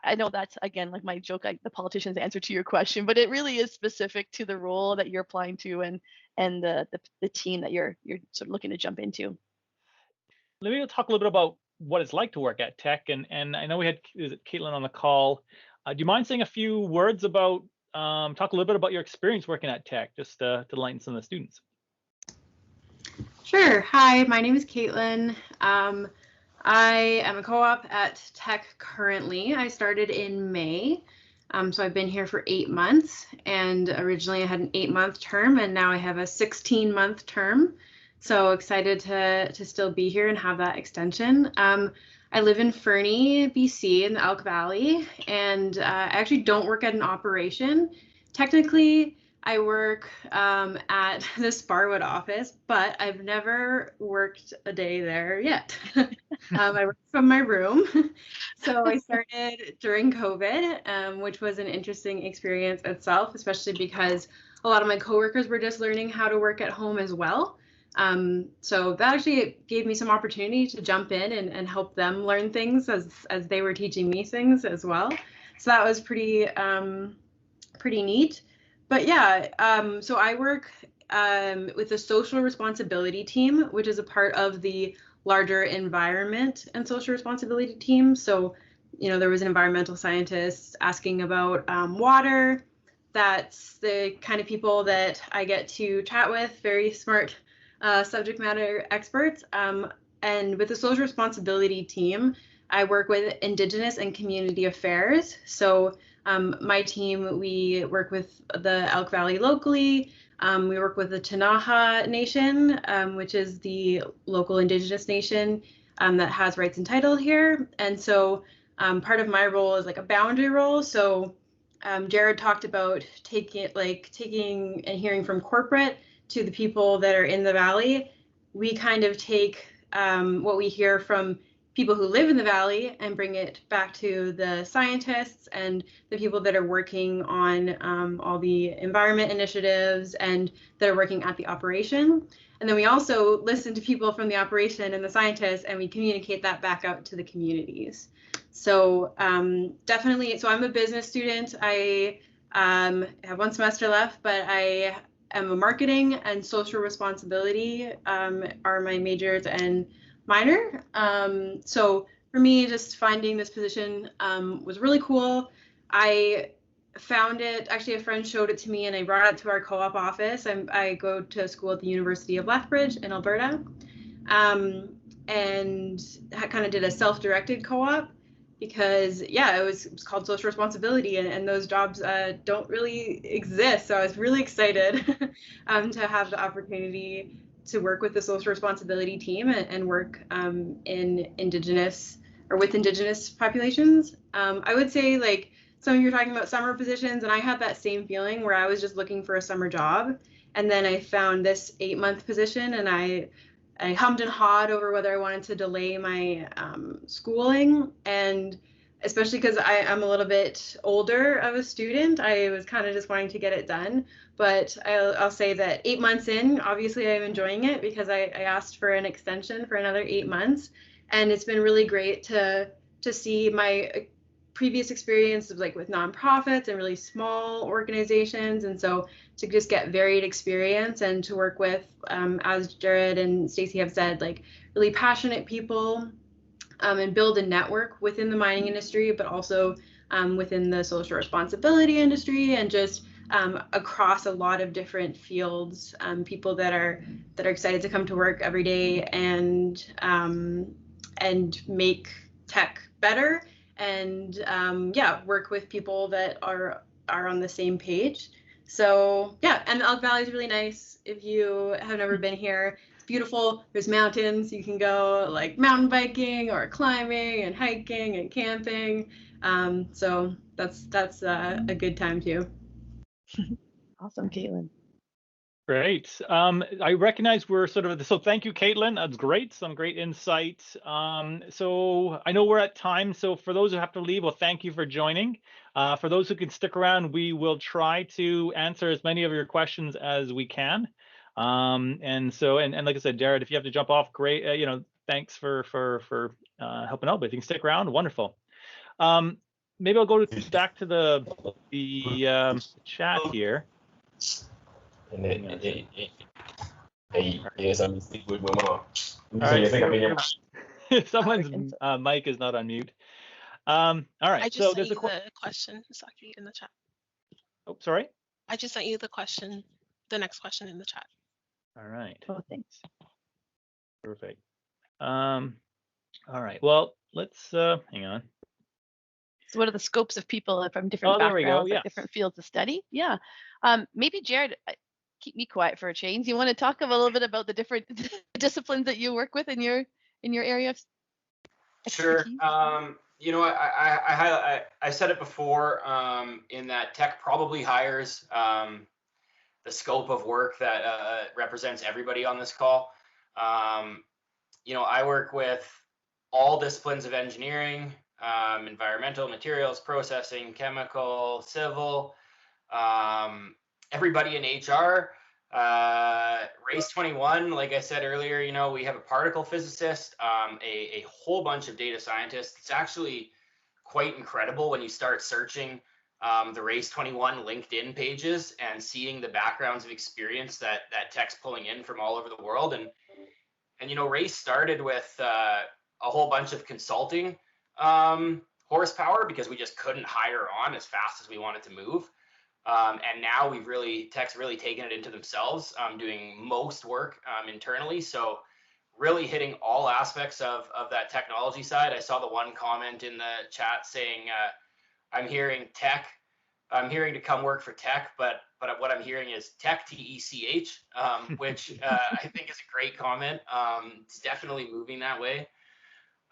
I know that's, again, like my joke, like the politician's answer to your question, but it really is specific to the role that you're applying to and the team that you're sort of looking to jump into. Let me talk a little bit about what it's like to work at Teck, and I know we had Caitlin on the call. Do you mind saying a few words about talk a little bit about your experience working at Teck, just to enlighten some of the students? Sure. Hi, my name is Caitlin. I am a co-op at Teck currently. I started in May, so I've been here for 8 months, and originally I had an 8-month term, and now I have a 16-month term. So excited to still be here and have that extension. I I live in Fernie, BC, in the Elk Valley, and I actually don't work at an operation. Technically, I work at the Sparwood office, but I've never worked a day there yet. I work from my room. So I started during COVID, which was an interesting experience itself, especially because a lot of my coworkers were just learning how to work at home as well. So that actually gave me some opportunity to jump in and help them learn things as they were teaching me things as well. So that was pretty neat. But yeah, so I work with the social responsibility team, which is a part of the larger environment and social responsibility team. So, there was an environmental scientist asking about water. That's the kind of people that I get to chat with, very smart subject matter experts. And with the social responsibility team, I work with Indigenous and community affairs. So my team, we work with the Elk Valley locally. We work with the Ktunaxa Nation, which is the local Indigenous nation that has rights and title here. And so part of my role is like a boundary role. So Jerred talked about taking and hearing from corporate to the people that are in the valley. We kind of take what we hear from people who live in the valley and bring it back to the scientists and the people that are working on all the environment initiatives and that are working at the operation. And then we also listen to people from the operation and the scientists, and we communicate that back out to the communities. So definitely, so I'm a business student. I have one semester left, but I am a marketing and social responsibility are my majors and minor. So for me, just finding this position was really cool. I found it, actually a friend showed it to me and I brought it to our co-op office. I go to school at the University of Lethbridge in Alberta, and I kind of did a self-directed co-op because yeah, it was called social responsibility, and those jobs don't really exist. So I was really excited to have the opportunity to work with the social responsibility team and work in Indigenous or with Indigenous populations. I would say, like, some of you were talking about summer positions, and I had that same feeling where I was just looking for a summer job, and then I found this 8-month position, and I hummed and hawed over whether I wanted to delay my schooling, and especially because I'm a little bit older of a student, I was kind of just wanting to get it done. But I'll say that 8 months in, obviously I'm enjoying it because I asked for an extension for another 8 months, and it's been really great to see my previous experience of like with nonprofits and really small organizations, and so to just get varied experience and to work with, as Jerred and Stacey have said, like really passionate people, and build a network within the mining industry, but also within the social responsibility industry, and just across a lot of different fields, people that are excited to come to work every day and make Teck better, and yeah, work with people that are on the same page. So yeah, and the Elk Valley is really nice. If you have never been here, it's beautiful. There's mountains. You can go like mountain biking or climbing and hiking and camping. So that's a good time too. Awesome, Caitlin. Great. I recognize we're sort of, so thank you, Caitlin. That's great. Some great insight. So I know we're at time. So for those who have to leave, well, thank you for joining. For those who can stick around, we will try to answer as many of your questions as we can. And like I said, Jerred, if you have to jump off, great. Thanks for helping out. But if you can stick around, wonderful. Maybe I'll go back to the chat here. Someone's mic is not on mute. All right. I just sent you the question, Saki, in the chat. Oh, sorry. I just sent you the question, the next question in the chat. All right. Oh, thanks. Perfect. All right. Well, let's hang on. So what are the scopes of people from different backgrounds, like different fields of study? Yeah. Maybe Jerred, keep me quiet for a change. You want to talk a little bit about the different disciplines that you work with in your area? Sure. expertise? You know, I said it before, in that Teck probably hires the scope of work that represents everybody on this call. You know, I work with all disciplines of engineering, environmental, materials, processing, chemical, civil, everybody in HR. Race 21, like I said earlier, you know, we have a particle physicist, a whole bunch of data scientists. It's actually quite incredible when you start searching the Race 21 LinkedIn pages and seeing the backgrounds of experience that Tech's pulling in from all over the world. And you know, Race started with a whole bunch of consulting horsepower because we just couldn't hire on as fast as we wanted to move. And now Tech's really taken it into themselves, doing most work internally. So really hitting all aspects of that technology side. I saw the one comment in the chat saying, I'm hearing to come work for Teck, but what I'm hearing is Tech, T-E-C-H, which I think is a great comment. It's definitely moving that way.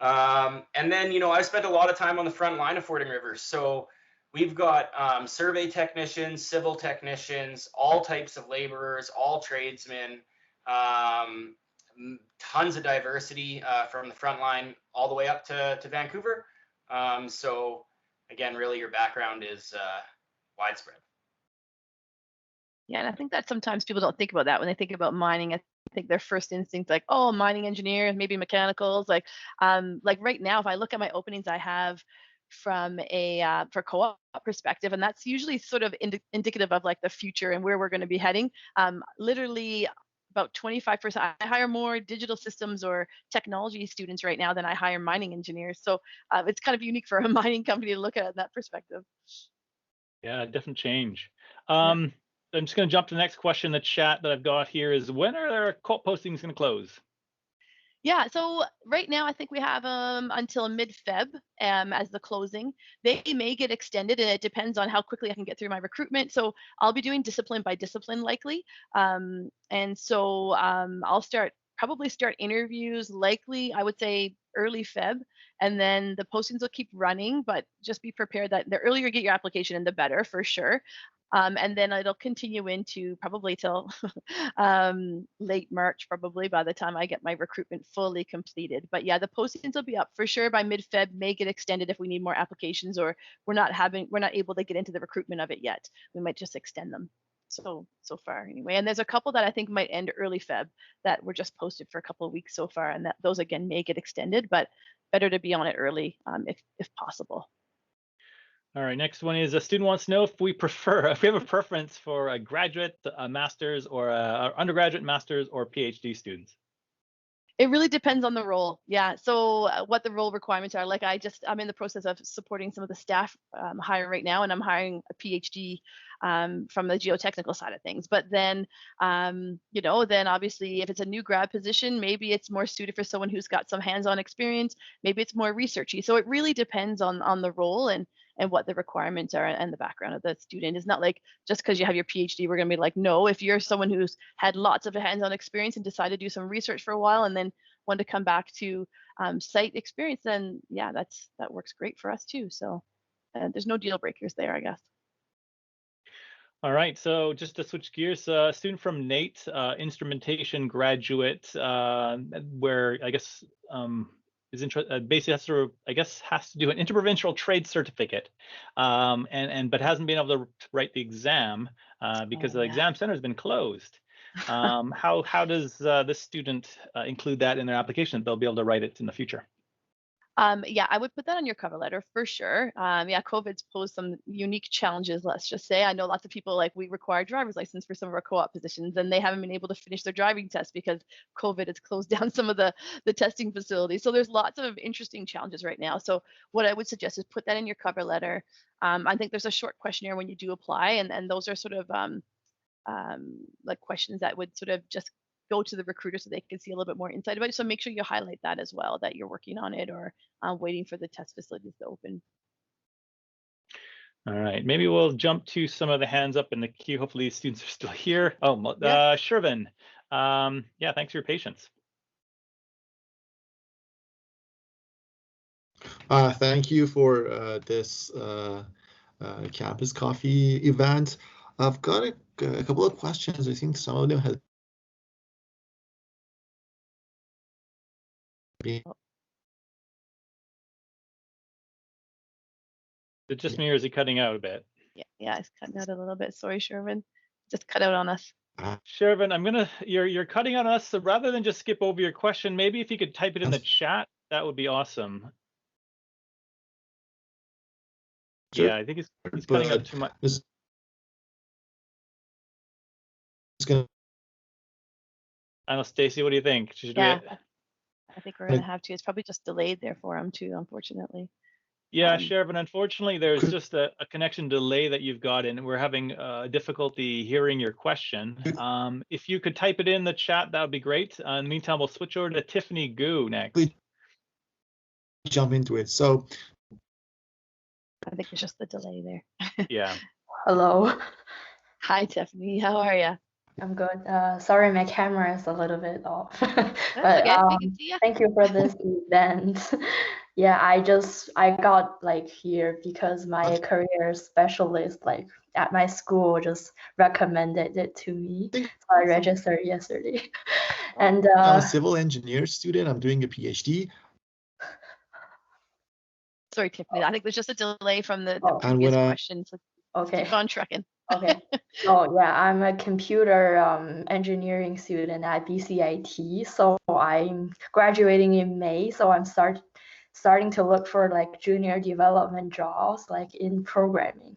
And then, you know, I spent a lot of time on the front line of Fording River. So we've got survey technicians, civil technicians, all types of laborers, all tradesmen, tons of diversity from the front line all the way up to Vancouver. So again, really your background is widespread. Yeah, and I think that sometimes people don't think about that when they think about mining. I think their first instinct like, oh, mining engineer, maybe mechanicals. Like right now, if I look at my openings I have from a for co-op perspective, and that's usually sort of indicative of like the future and where we're going to be heading. Literally about 25%. I hire more digital systems or technology students right now than I hire mining engineers. So it's kind of unique for a mining company to look at it in that perspective. Yeah, different change. Yeah. I'm just going to jump to the next question in the chat that I've got here is, when are their co-op postings going to close? Yeah, so right now I think we have until mid-Feb as the closing. They may get extended, and it depends on how quickly I can get through my recruitment. So I'll be doing discipline by discipline likely, and so I'll probably start interviews likely, I would say early Feb, and then the postings will keep running. But just be prepared that the earlier you get your application in, the better for sure. And then it'll continue into probably till late March, probably by the time I get my recruitment fully completed. But yeah, the postings will be up for sure by mid-Feb, may get extended if we need more applications or we're not able to get into the recruitment of it yet. We might just extend them. So far anyway. And there's a couple that I think might end early Feb that were just posted for a couple of weeks so far, and that those again may get extended, but better to be on it early if possible. All right, next one is a student wants to know if we have a preference for a graduate, a master's, or a undergraduate, master's, or PhD students. It really depends on the role. Yeah. So what the role requirements are. Like I'm in the process of supporting some of the staff hiring right now, and I'm hiring a PhD from the geotechnical side of things. But then, then obviously if it's a new grad position, maybe it's more suited for someone who's got some hands-on experience. Maybe it's more researchy. So it really depends on the role and what the requirements are and the background of the student. It's not like just because you have your PhD, we're going to be like, no. If you're someone who's had lots of hands-on experience and decided to do some research for a while and then want to come back to site experience, then yeah, that works great for us too. So there's no deal breakers there, I guess. All right, so just to switch gears, student from Nate, instrumentation graduate, where I guess is basically has to do an interprovincial trade certificate, but hasn't been able to write the exam because the exam center has been closed. How does this student include that in their application that they'll be able to write it in the future? Yeah, I would put that on your cover letter for sure. Yeah, COVID's posed some unique challenges, let's just say. I know lots of people, like, we require driver's license for some of our co-op positions, and they haven't been able to finish their driving test because COVID has closed down some of the testing facilities. So there's lots of interesting challenges right now. So what I would suggest is put that in your cover letter. I think there's a short questionnaire when you do apply, and those are sort of like questions that would sort of just go to the recruiter so they can see a little bit more insight about it. So make sure you highlight that as well, that you're working on it or waiting for the test facilities to open. All right, maybe we'll jump to some of the hands up in the queue. Hopefully these students are still here. Oh, Shervin, yeah, thanks for your patience. Thank you for this campus coffee event. I've got a couple of questions. I think some of them have been. Is it just me or is he cutting out a bit? Yeah, it's cutting out a little bit. Sorry, Shervin. Just cut out on us. Shervin, you're cutting on us, so rather than just skip over your question, maybe if you could type it in the chat, that would be awesome. Sure. Yeah, I think he's cutting out too much. I don't know, Stacey, what do you think? Should we... Yeah, I think we're gonna have to. It's probably just delayed there for him too, unfortunately. Yeah, Shervin, unfortunately, there's just a connection delay that you've got, and we're having difficulty hearing your question. If you could type it in the chat, that would be great. In the meantime, we'll switch over to Tiffany Gu next. Jump into it. So I think it's just the delay there. Yeah. Hello. Hi, Tiffany. How are you? I'm good. Sorry, my camera is a little bit off. That's But okay. We can see you. thank you for this event. Yeah, I got like here because my career specialist like at my school just recommended it to me. So I registered yesterday. And I'm a civil engineer student. I'm doing a PhD. Sorry, Tiffany. I think there's just a delay from the previous question. So okay. keep on trucking. Okay. So yeah, I'm a computer engineering student at BCIT. So I'm graduating in May. So I'm starting to look for like junior development jobs like in programming.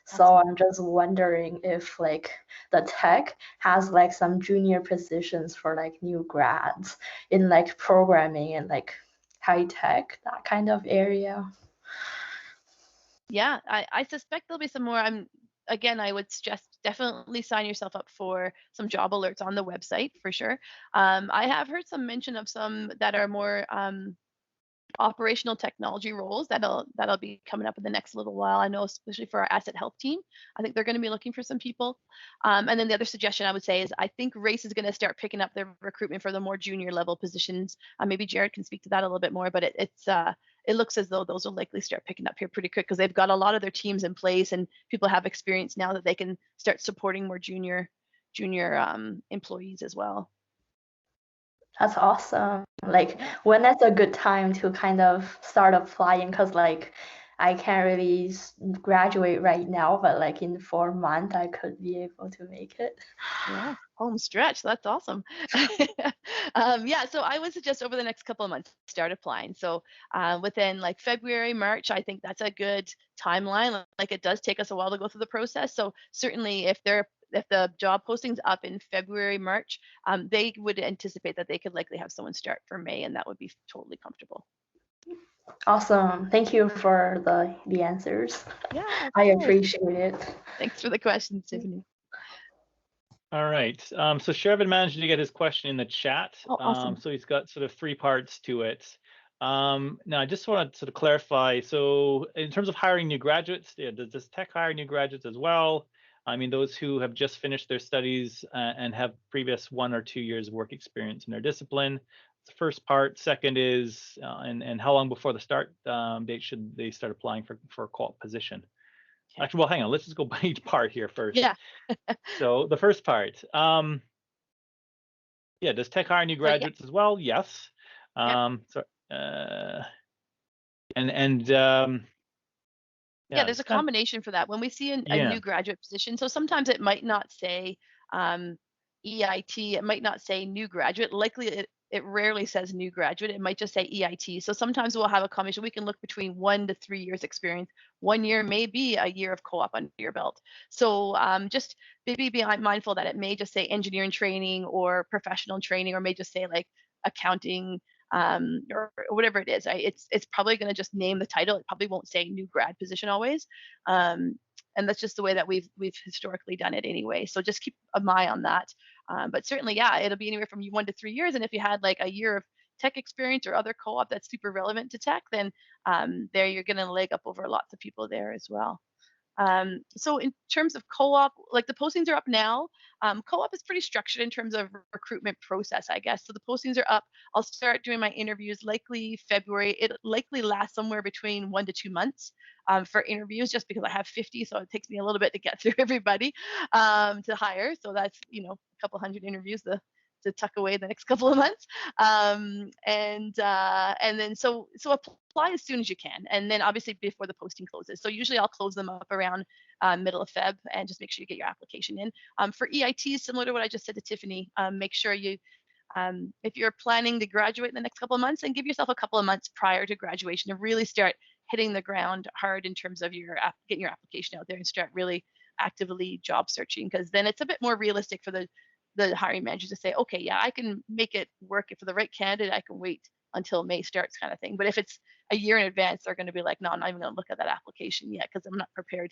So I'm just wondering if like the Teck has like some junior positions for like new grads in like programming and like high tech, that kind of area. Yeah, I suspect there'll be some more. Again, I would suggest definitely sign yourself up for some job alerts on the website for sure. I have heard some mention of some that are more operational technology roles that'll be coming up in the next little while. I know, especially for our asset health team, I think they're going to be looking for some people. And then the other suggestion I would say is I think RACE is going to start picking up their recruitment for the more junior level positions. Maybe Jerred can speak to that a little bit more, but it looks as though those will likely start picking up here pretty quick because they've got a lot of their teams in place and people have experience now that they can start supporting more junior employees as well. That's awesome. Like when that's a good time to kind of start applying, because like I can't really graduate right now, but like in 4 months I could be able to make it. Yeah, home stretch. That's awesome. Yeah, so I would suggest over the next couple of months start applying. So within like February, March, I think that's a good timeline. Like it does take us a while to go through the process. So certainly if the job posting's up in February, March, they would anticipate that they could likely have someone start for May, and that would be totally comfortable. Awesome. Thank you for the answers. Yeah, I appreciate it. Thanks for the question, Tiffany. All right. So Shervin managed to get his question in the chat. Oh, awesome. So he's got sort of 3 parts to it. Now, I just want to sort of clarify. So in terms of hiring new graduates, does Teck hire new graduates as well? I mean, those who have just finished their studies and have previous 1 or 2 years work experience in their discipline. That's the first part. Second is, and how long before the start date should they start applying for a co-op position? Okay. Actually, well, hang on. Let's just go by each part here first. Yeah. So the first part, yeah, does Teck hire new graduates as well? Yes. Yeah, there's a combination for that. When we see a new graduate position, so sometimes it might not say EIT, it might not say new graduate. Likely it rarely says new graduate. It might just say EIT. So sometimes we'll have a combination. We can look between 1 to 3 years experience. 1 year may be a year of co-op under your belt. So just maybe be mindful that it may just say engineering training or professional training, or may just say like accounting, or whatever it is. It's probably going to just name the title. It probably won't say new grad position always. And that's just the way that we've historically done it anyway. So just keep an eye on that. But certainly, yeah, it'll be anywhere from 1 to 3 years. And if you had like a year of Teck experience or other co-op that's super relevant to Teck, then there you're going to leg up over lots of people there as well. So in terms of co-op, like the postings are up now. Co-op is pretty structured in terms of recruitment process, I guess. So the postings are up. I'll start doing my interviews likely February. It likely lasts somewhere between 1 to 2 months for interviews, just because I have 50, so it takes me a little bit to get through everybody to hire. So that's a couple hundred interviews to tuck away the next couple of months. And then so apply as soon as you can, and then obviously before the posting closes. So usually I'll close them up around middle of Feb, and just make sure you get your application in. For EIT, similar to what I just said to Tiffany, make sure you if you're planning to graduate in the next couple of months, then give yourself a couple of months prior to graduation to really start hitting the ground hard in terms of getting your application out there and start really actively job searching, because then it's a bit more realistic for the hiring manager to say, okay, yeah, I can make it work. If for the right candidate, I can wait until May starts, kind of thing. But if it's a year in advance, they're going to be like, no, I'm not even going to look at that application yet, because I'm not prepared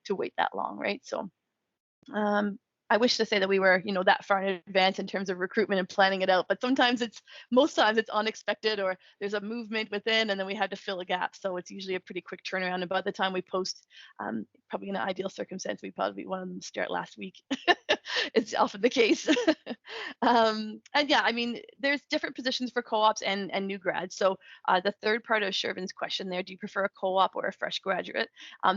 to wait that long, right? So I wish to say that we were, that far in advance in terms of recruitment and planning it out, but most times it's unexpected, or there's a movement within, and then we had to fill a gap. So it's usually a pretty quick turnaround. And by the time we post, probably in an ideal circumstance, we probably want them to start last week. It's often the case. And yeah, I mean, there's different positions for co-ops and new grads. So the third part of Shervin's question there, do you prefer a co-op or a fresh graduate?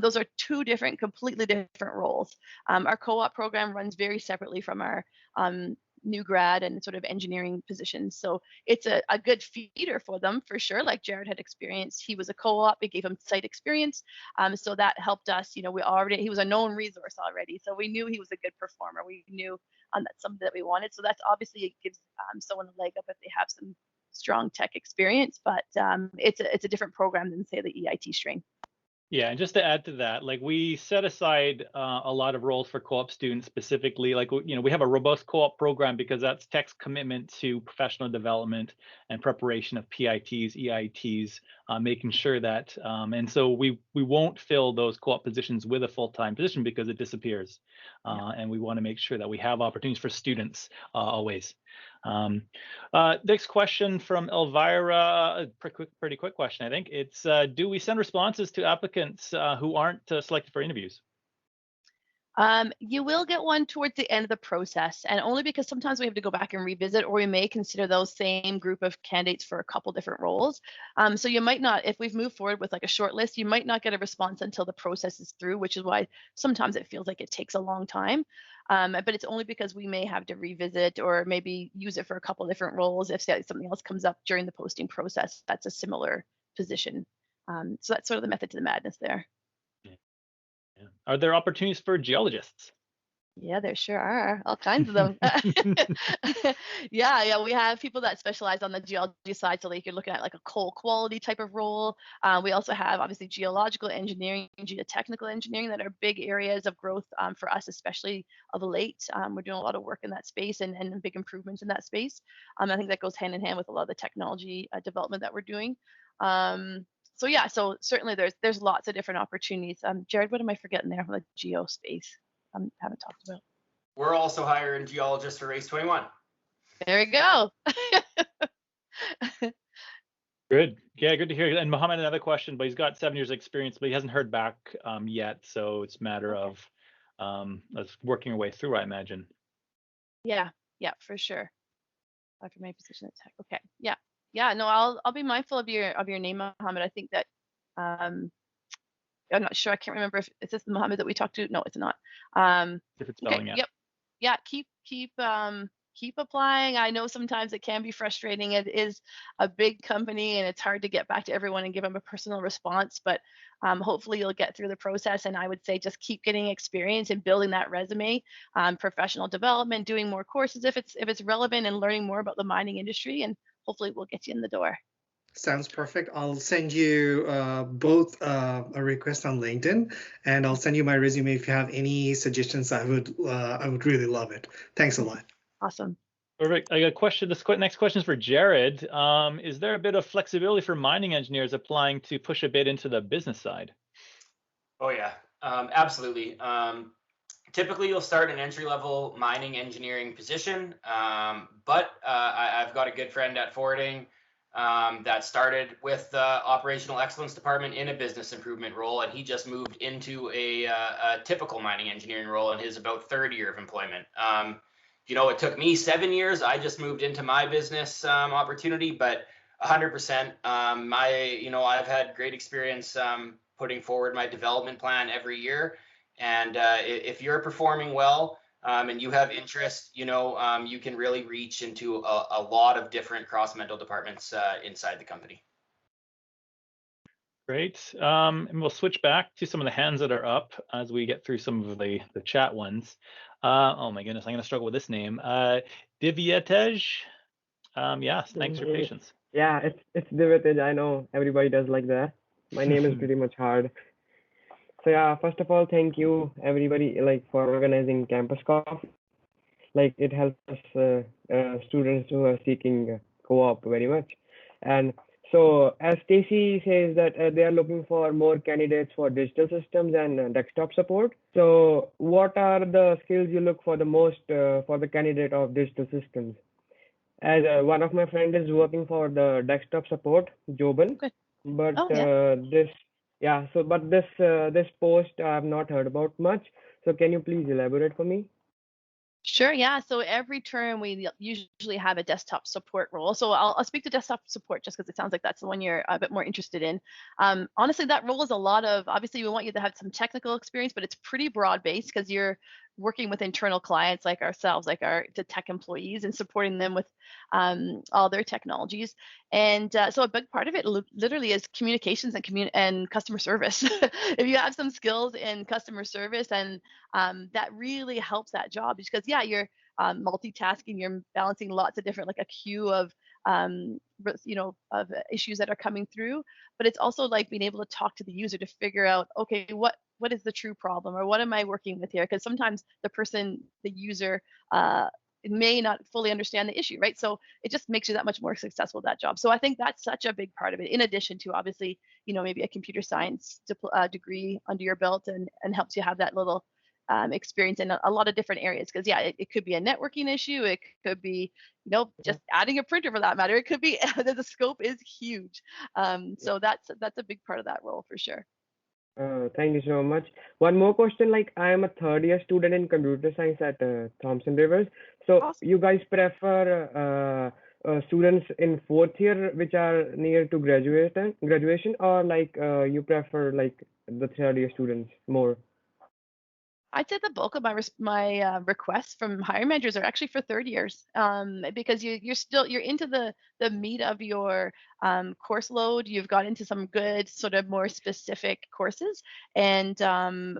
Those are two completely different roles. Our co-op program runs very separately from our new grad and sort of engineering positions. So it's a good feeder for them, for sure. Like Jerred had experienced, he was a co-op, it gave him site experience. So that helped us, he was a known resource already. So we knew he was a good performer. We knew that's something that we wanted. So that's obviously, it gives someone a leg up if they have some strong tech experience, but it's a different program than, say, the EIT strain. Yeah, and just to add to that, like we set aside a lot of roles for co-op students specifically. Like, we have a robust co-op program because that's Tech's commitment to professional development and preparation of PITs, EITs, making sure that, and so we won't fill those co-op positions with a full-time position because it disappears. And we want to make sure that we have opportunities for students always. Next question from Elvira, pretty quick question, I think. It's, do we send responses to applicants who aren't selected for interviews? You will get one towards the end of the process, and only because sometimes we have to go back and revisit, or we may consider those same group of candidates for a couple different roles. So you might not, if we've moved forward with like a short list, you might not get a response until the process is through, which is why sometimes it feels like it takes a long time. But it's only because we may have to revisit or maybe use it for a couple different roles if something else comes up during the posting process that's a similar position. So that's sort of the method to the madness there. Yeah. Are there opportunities for geologists? Yeah, there sure are, all kinds of them. Yeah, we have people that specialize on the geology side, so like you're looking at like a coal quality type of role. We also have obviously geological engineering, geotechnical engineering that are big areas of growth for us, especially of late. We're doing a lot of work in that space and big improvements in that space. I think that goes hand in hand with a lot of the technology development that we're doing. So yeah, so certainly there's lots of different opportunities. Jerred, what am I forgetting there from the geo space? Haven't talked about. We're also hiring geologists for Race 21. There we go. Good. Yeah, good to hear. And Mohammed, another question, but he's got 7 years experience, but he hasn't heard back yet. So it's a matter of us working our way through, I imagine. Yeah, for sure. After my position at Tech. Okay. Yeah. No, I'll be mindful of your name, Mohammed. I think that I'm not sure. I can't remember if is this the Mohammed that we talked to. No, it's not. Different spelling. Okay, yeah. Keep applying. I know sometimes it can be frustrating. It is a big company, and it's hard to get back to everyone and give them a personal response. But hopefully, you'll get through the process. And I would say just keep getting experience and building that resume, professional development, doing more courses if it's relevant, and learning more about the mining industry. And hopefully, we'll get you in the door. Sounds perfect. I'll send you both a request on LinkedIn, and I'll send you my resume if you have any suggestions. I would really love it. Thanks a lot. Awesome. Perfect. I got a question. This next question is for Jerred. Is there a bit of flexibility for mining engineers applying to push a bit into the business side? Oh yeah, absolutely. Typically, you'll start an entry-level mining engineering position, but I've got a good friend at forwarding that started with the operational excellence department in a business improvement role, and he just moved into a typical mining engineering role in his about third year of employment. It took me 7 years. I just moved into my business opportunity, but 100%. I've had great experience putting forward my development plan every year, and if you're performing well, and you have interest, you can really reach into a lot of different cross-mental departments inside the company. Great. And we'll switch back to some of the hands that are up as we get through some of the chat ones. Oh my goodness, I'm going to struggle with this name. Divyatej. Yes, thanks for your patience. Yeah, it's Divyatej. I know everybody does like that. My name is pretty much hard. So yeah, first of all, thank you everybody for organizing Campus Coffee. It helps us students who are seeking co-op very much. And so as Stacey says that they are looking for more candidates for digital systems and desktop support. So what are the skills you look for the most for the candidate of digital systems? As one of my friends is working for the desktop support, Joban, but this post I have not heard about much. So can you please elaborate for me? Sure, yeah. So every term we usually have a desktop support role. So I'll speak to desktop support just because it sounds like that's the one you're a bit more interested in. Honestly, that role is a lot of, obviously we want you to have some technical experience, but it's pretty broad based because you're working with internal clients like ourselves, like the Teck employees, and supporting them with all their technologies. And so a big part of it literally is communications and customer service. If you have some skills in customer service, and that really helps that job, because you're multitasking, you're balancing lots of different, like a queue of of issues that are coming through, but it's also like being able to talk to the user to figure out, okay, what is the true problem, or what am I working with here? Because sometimes the user may not fully understand the issue, right? So it just makes you that much more successful at that job. So I think that's such a big part of it, in addition to obviously, maybe a computer science degree under your belt, and helps you have that little experience in a lot of different areas. Because it could be a networking issue, it could be just adding a printer for that matter, it could be the scope is huge. So that's a big part of that role for sure. Thank you so much. One more question, I am a third year student in computer science at Thompson Rivers. So awesome. You guys prefer students in fourth year which are near to graduation, or you prefer the third year students more? I'd say the bulk of my requests from hiring managers are actually for third years, because you're into the meat of your course load. You've got into some good sort of more specific courses, and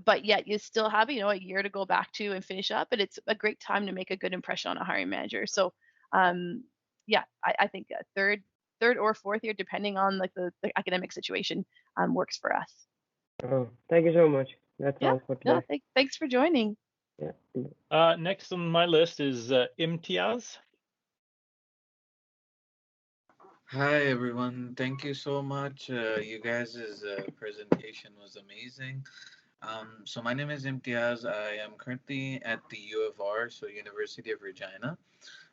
but yet you still have a year to go back to and finish up. But it's a great time to make a good impression on a hiring manager. So I think third or fourth year, depending on the academic situation, works for us. Oh, thank you so much. That's all for today. No, thanks for joining. Yeah. Next on my list is Imtiaz. Hi everyone, thank you so much. You guys' presentation was amazing. So my name is Imtiaz. I am currently at the U of R, so University of Regina.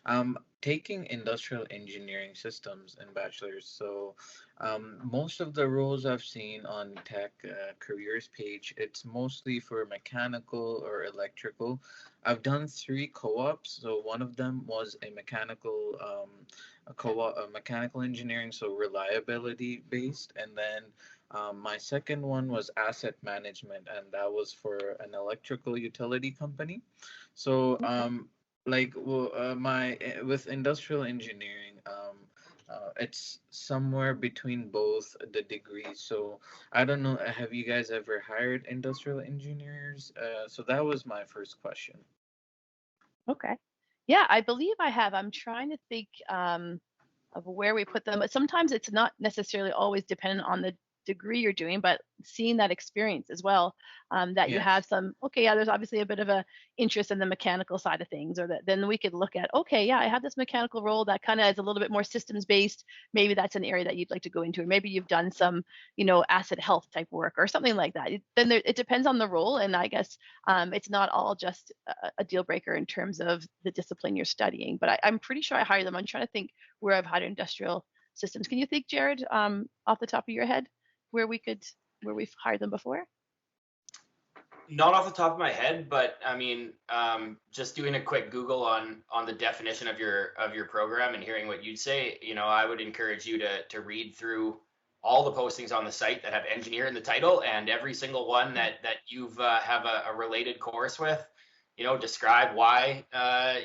I'm taking industrial engineering systems in bachelor's. So most of the roles I've seen on Teck careers page, it's mostly for mechanical or electrical. I've done 3 co-ops. So one of them was a mechanical mechanical engineering, so reliability based, and then my second one was asset management, and that was for an electrical utility company. So with industrial engineering, it's somewhere between both the degrees. So I don't know, have you guys ever hired industrial engineers? So that was my first question. Okay. Yeah, I believe I have. I'm trying to think of where we put them, but sometimes it's not necessarily always dependent on the degree you're doing, but seeing that experience as well, that you have some, there's obviously a bit of a interest in the mechanical side of things, or that then we could look at, I have this mechanical role that kind of is a little bit more systems based. Maybe that's an area that you'd like to go into, or maybe you've done some, asset health type work or something like that. Then it depends on the role. And I guess it's not all just a deal breaker in terms of the discipline you're studying, but I'm pretty sure I hired them. I'm trying to think where I've hired industrial systems. Can you think, Jerred, off the top of your head, where we've hired them before? Not off the top of my head, but I mean, just doing a quick Google on the definition of your program and hearing what you'd say, I would encourage you to read through all the postings on the site that have engineer in the title, and every single one that you've have a related course with, describe why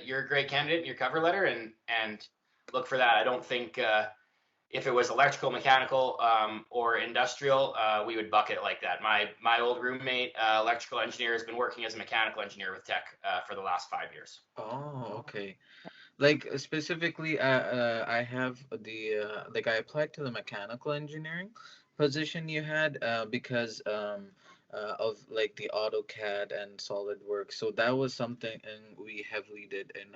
you're a great candidate in your cover letter, and look for that. I don't think if it was electrical, mechanical, or industrial, we would bucket it like that. My old roommate, electrical engineer, has been working as a mechanical engineer with Teck for the last 5 years. Oh, okay. Like specifically, I have I applied to the mechanical engineering position you had because of like the AutoCAD and SolidWorks. So that was something we heavily did in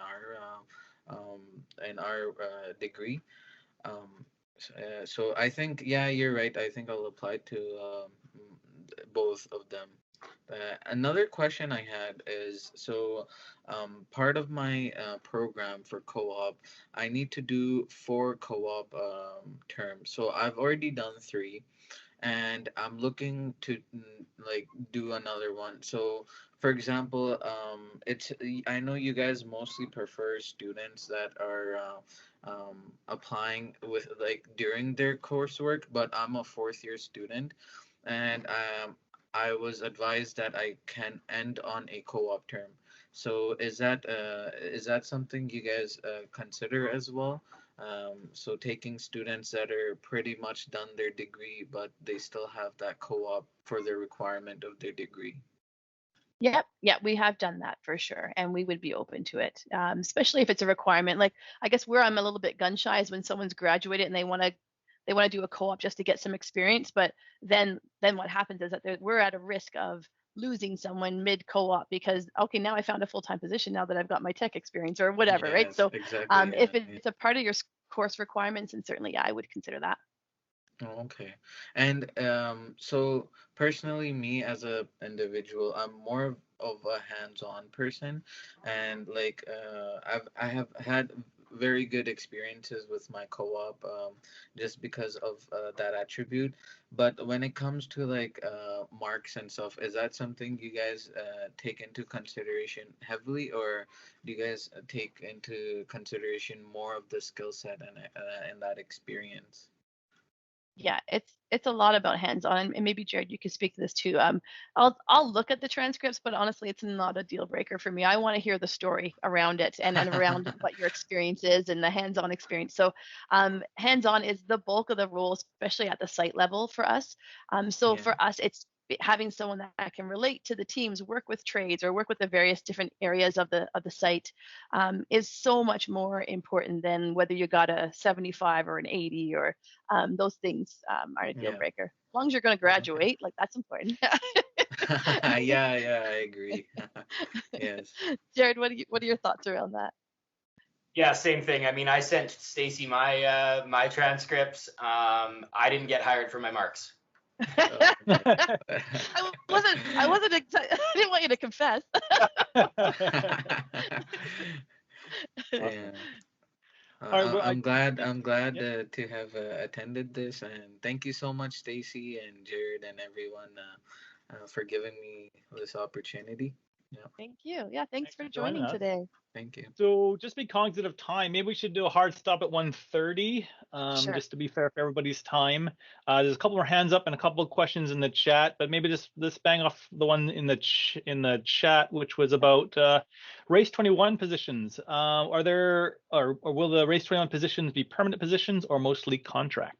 our degree. So I think, yeah, you're right. I think I'll apply to both of them. Another question I had is, so part of my program for co-op, I need to do 4 co-op terms. So I've already done 3, and I'm looking to like do another one. So for example, I know you guys mostly prefer students that are applying with like during their coursework, but I'm a 4th year student, and I was advised that I can end on a co-op term. So is that something you guys consider as well? So taking students that are pretty much done their degree, but they still have that co-op for the requirement of their degree. Yep, yeah, we have done that for sure, and we would be open to it, especially if it's a requirement. Like, I guess where I'm a little bit gun shy is when someone's graduated and they want to do a co-op just to get some experience, but then what happens is that we're at a risk of losing someone mid co-op because, okay, now I found a full-time position now that I've got my tech experience or whatever, right? Yes, So exactly. if it's a part of your course requirements, then certainly I would consider that. Oh, okay. And so personally, me as a individual, I'm more of a hands-on person, and like I have had very good experiences with my co-op just because of that attribute. But when it comes to like marks and stuff, is that something you guys take into consideration heavily, or do you guys take into consideration more of the skill set and that experience? Yeah, it's a lot about hands-on, and maybe Jerred, you could speak to this too. I'll look at the transcripts, but honestly, it's not a deal breaker for me. I want to hear the story around it and around what your experience is and the hands-on experience. So, hands-on is the bulk of the role, especially at the site level for us. So Yeah. for us, it's having someone that can relate to the teams, work with trades, or work with the various different areas of the site, is so much more important than whether you got a 75 or an 80 or those things aren't a deal Yeah. breaker. As long as you're going to Okay. graduate, like that's important. Yeah, I agree. Yes. Jerred, what are your thoughts around that? Yeah, same thing. I mean, I sent Stacey my transcripts. I didn't get hired for my marks. Oh, okay. I wasn't I didn't want you to confess. Yeah. All right, well, I'm glad to have attended this, and thank you so much, Stacey and Jerred and everyone for giving me this opportunity. Yeah, Thank you. Yeah, thanks for joining joining us. today. thank you. So just be cognizant of time. Maybe we should do a hard stop at 1:30, Sure. just to be fair for everybody's time. There's a couple more hands up and a couple of questions in the chat, but maybe just let's bang off the one in the chat, which was about race 21 positions. Are there or will the race 21 positions be permanent positions or mostly contract?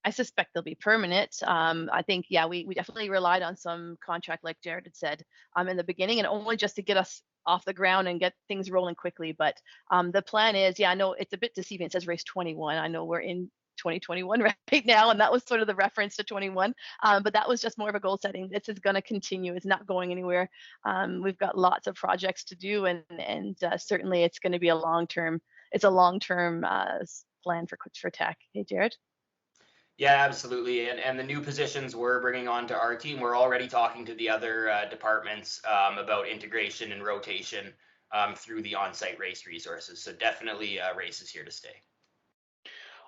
I suspect they'll be permanent. I think, yeah, we definitely relied on some contract, like Jerred had said, in the beginning, and only just to get us off the ground and get things rolling quickly. But the plan is, yeah, I know it's a bit deceiving. It says race 21. I know we're in 2021 right now, and that was sort of the reference to 21. But that was just more of a goal setting. This is going to continue. It's not going anywhere. We've got lots of projects to do, and certainly it's going to be a long-term. It's a long-term plan for Teck. Hey, Jerred. Yeah, absolutely. And the new positions we're bringing onto our team, we're already talking to the other departments about integration and rotation through the on-site race resources. So definitely race is here to stay.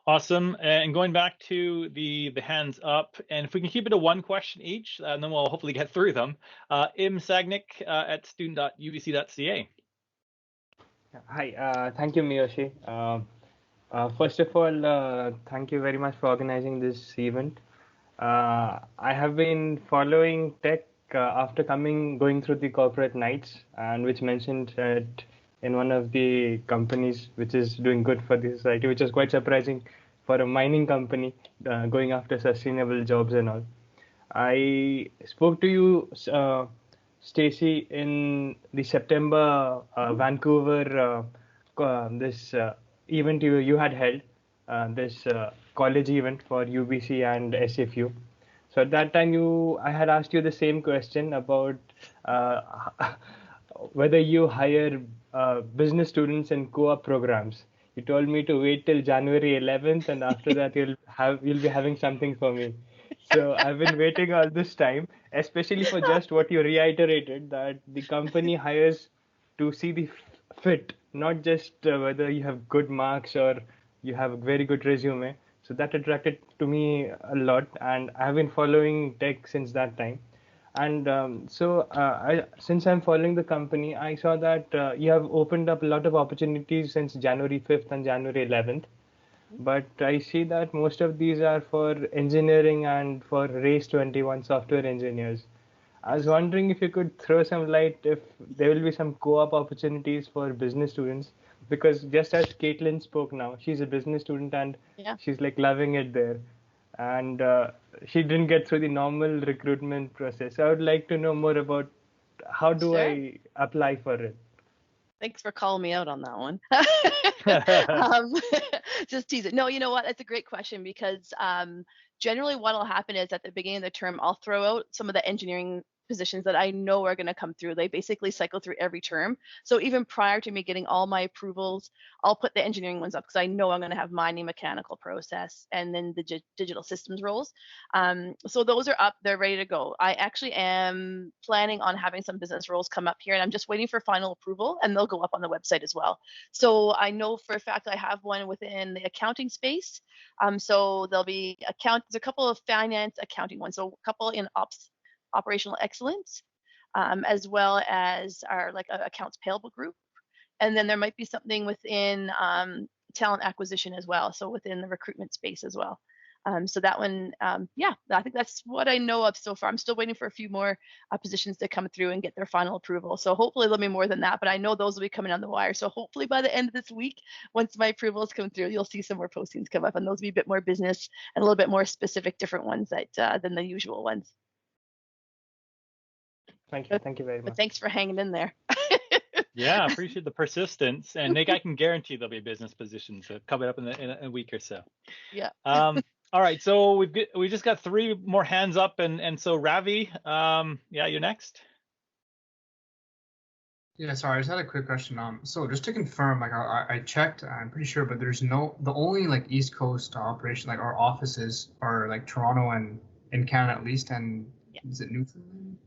Awesome. And going back to the hands up, and if we can keep it to one question each, and then we'll hopefully get through them. Im Sagnik at student.ubc.ca. Hi, thank you, Miyoshi. First of all, thank you very much for organizing this event. I have been following Teck after going through the corporate nights, and which mentioned that in one of the companies which is doing good for the society, which is quite surprising for a mining company going after sustainable jobs and all. I spoke to you, Stacey, in the September Vancouver this event you had held, this college event for UBC and SFU. So at that time, I had asked you the same question about whether you hire business students in co-op programs. You told me to wait till January 11th, and after that you'll be having something for me. So I've been waiting all this time, especially for just what you reiterated, that the company hires to see the fit, not just whether you have good marks or you have a very good resume. So that attracted to me a lot, and I've been following Teck since that time. And since I'm following the company, I saw that you have opened up a lot of opportunities since January 5th and January 11th. But I see that most of these are for engineering and for Race 21 software engineers. I was wondering if you could throw some light if there will be some co-op opportunities for business students, because just as Caitlin spoke now, she's a business student and she's like loving it there. And she didn't get through the normal recruitment process. I would like to know more about how do I apply for it. Thanks for calling me out on that one. Just tease it. No, you know what? That's a great question, because generally what will happen is at the beginning of the term, I'll throw out some of the engineering positions that I know are going to come through. They basically cycle through every term. So even prior to me getting all my approvals, I'll put the engineering ones up because I know I'm going to have mining, mechanical, process, and then the digital systems roles. So those are up, they're ready to go. I actually am planning on having some business roles come up here, and I'm just waiting for final approval, and they'll go up on the website as well. So I know for a fact I have one within the accounting space. So there'll be there's a couple of finance accounting ones, so a couple in operational excellence, as well as our accounts payable group. And then there might be something within talent acquisition as well, so within the recruitment space as well. So that one, I think that's what I know of so far. I'm still waiting for a few more positions to come through and get their final approval. So hopefully there'll be more than that, but I know those will be coming on the wire. So hopefully by the end of this week, once my approvals come through, you'll see some more postings come up, and those will be a bit more business and a little bit more specific, different ones than the usual ones. Thank you. Thank you very much. But thanks for hanging in there. Yeah, I appreciate the persistence. And Nick, I can guarantee there'll be business positions coming up in a week or so. Yeah. All right, so we just got 3 more hands up, and so Ravi, you're next. Yeah, sorry, I just had a quick question. So just to confirm, I checked, I'm pretty sure, but the only East Coast operation, our offices are Toronto and in Canada at least, and is it Newfoundland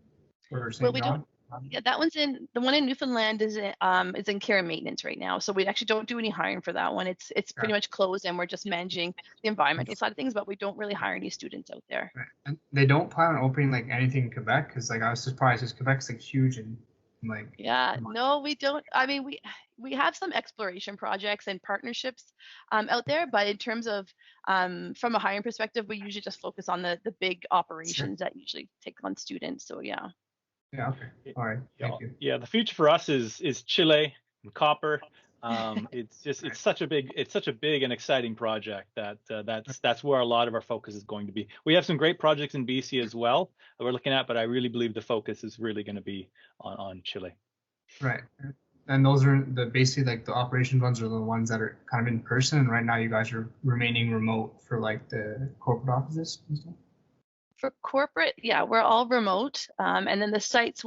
or St. John? Yeah, that one's the one in Newfoundland is in care and maintenance right now. So we actually don't do any hiring for that one. It's pretty much closed, and we're just managing the environmental side of things, but we don't really hire any students out there. Right. And they don't plan on opening anything in Quebec, because I was surprised because Quebec's huge and no, we don't. I mean, we have some exploration projects and partnerships out there, but in terms of from a hiring perspective, we usually just focus on the big operations that usually take on students. So yeah. Yeah. Okay. All right. Thank you. Yeah, the future for us is Chile and copper. It's such a big and exciting project that's where a lot of our focus is going to be. We have some great projects in BC as well that we're looking at, but I really believe the focus is really going to be on Chile. Right. And those are basically the operations ones are the ones that are kind of in person, and right now you guys are remaining remote for the corporate offices and stuff. For corporate, we're all remote, and then the sites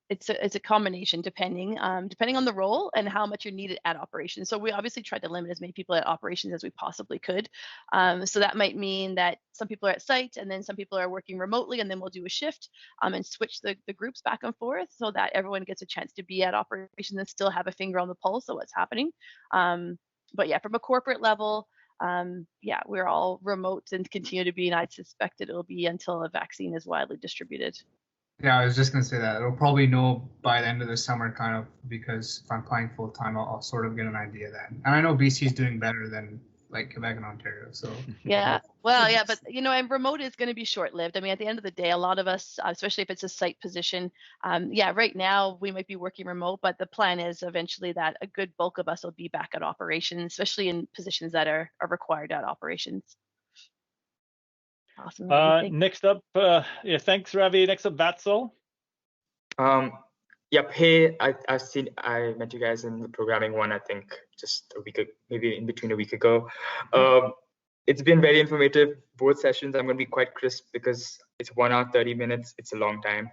it's a combination depending on the role and how much you're needed at operations. So we obviously tried to limit as many people at operations as we possibly could. So that might mean that some people are at site, and then some people are working remotely, and then we'll do a shift and switch the groups back and forth so that everyone gets a chance to be at operations and still have a finger on the pulse of what's happening. But yeah, from a corporate level, yeah, we're all remote and continue to be, and I suspect it'll be until a vaccine is widely distributed. Yeah, I was just gonna say that I'll probably know by the end of the summer, kind of, because if I'm applying full time, I'll sort of get an idea then. And I know BC is doing better than like Quebec and Ontario, so Yeah, well, yeah, but and remote is going to be short-lived. I mean, at the end of the day, a lot of us, especially if it's a site position, yeah, right now we might be working remote, but the plan is eventually that a good bulk of us will be back at operations, especially in positions that are required at operations. Awesome. What do you think? Next up, yeah, thanks, Ravi. Next up, Vatsal. Yep. Hey, I met you guys in the programming one, I think just a week, maybe in between a week ago. It's been very informative, both sessions. I'm going to be quite crisp because it's 1 hour, 30 minutes. It's a long time.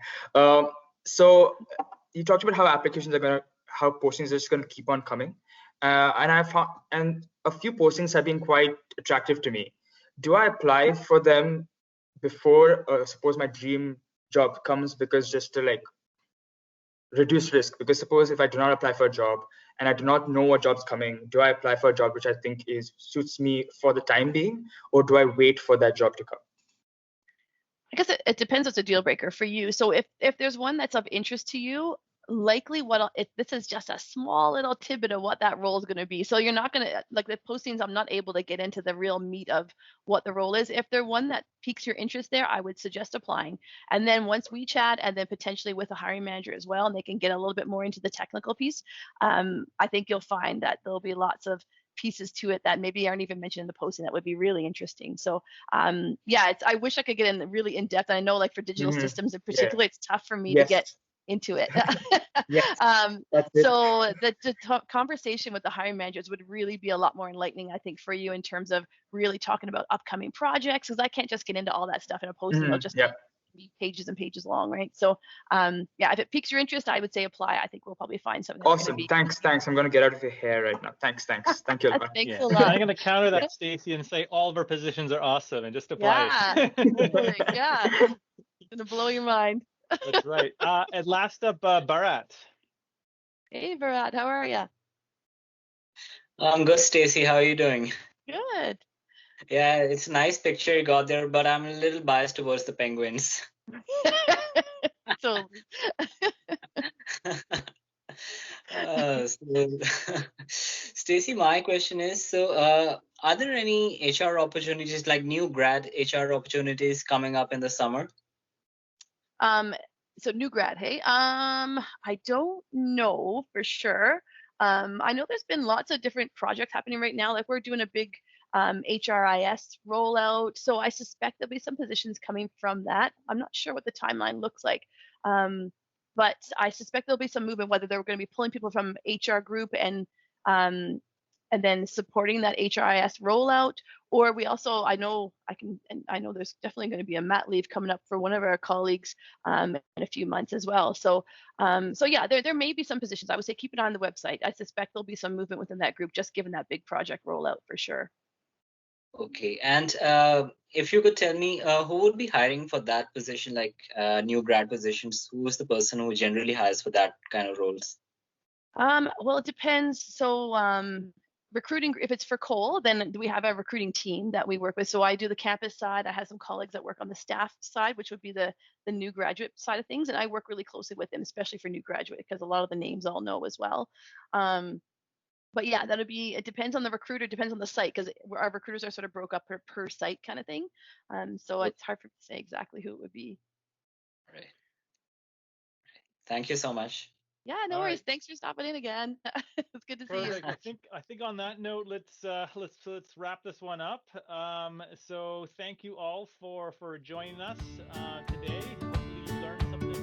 So you talked about how how postings are just going to keep on coming. And I found, and a few postings have been quite attractive to me. Do I apply for them before, suppose my dream job comes, because just to like reduce risk? Because suppose if I do not apply for a job and I do not know what job's coming, do I apply for a job which I think suits me for the time being, or do I wait for that job to come? I guess it depends what's a deal breaker for you. So if there's one that's of interest to you, likely this is just a small little tidbit of what that role is going to be. So you're not going to, like the postings, I'm not able to get into the real meat of what the role is. If they're one that piques your interest there, I would suggest applying. And then once we chat, and then potentially with a hiring manager as well, and they can get a little bit more into the technical piece, I think you'll find that there'll be lots of pieces to it that maybe aren't even mentioned in the posting that would be really interesting. So yeah, I wish I could get in really in depth. I know, like for digital systems in particular, it's tough for me to get into it. So the conversation with the hiring managers would really be a lot more enlightening, I think, for you in terms of really talking about upcoming projects, because I can't just get into all that stuff in a posting. It'll just be pages and pages long, right? So yeah, if it piques your interest, I would say apply. I think we'll probably find something. Awesome. Thanks. I'm going to get out of your hair right now. Thanks. Thank you a lot. Thanks a lot. I'm going to counter that, Stacey, and say all of our positions are awesome, and just apply. Yeah. Gonna blow your mind. That's right. And last up, Bharat. Hey, Bharat, how are you? I'm good, Stacey. How are you doing? Good. Yeah, it's a nice picture you got there, but I'm a little biased towards the penguins. So, Stacey, my question is, so are there any HR opportunities, like new grad HR opportunities coming up in the summer? So new grad, hey? I don't know for sure. I know there's been lots of different projects happening right now. Like we're doing a big HRIS rollout. So I suspect there'll be some positions coming from that. I'm not sure what the timeline looks like. But I suspect there'll be some movement, whether they're going to be pulling people from HR group and then supporting that HRIS rollout, or we also, I know there's definitely going to be a mat leave coming up for one of our colleagues in a few months as well. So yeah, there may be some positions. I would say keep it on the website. I suspect there'll be some movement within that group, just given that big project rollout for sure. Okay, and if you could tell me who would be hiring for that position, like new grad positions, who is the person who generally hires for that kind of roles? Well, it depends. So recruiting, if it's for Cole, then we have a recruiting team that we work with. So I do the campus side. I have some colleagues that work on the staff side, which would be the new graduate side of things. And I work really closely with them, especially for new graduate, because a lot of the names I'll know as well. But yeah, it depends on the recruiter, depends on the site, because our recruiters are sort of broke up per site kind of thing. So it's hard to say exactly who it would be. Right. Thank you so much. Yeah, no worries. Thanks for stopping in again. It's good to see you. I think on that note, let's wrap this one up. So thank you all for joining us today. Hopefully you learned something.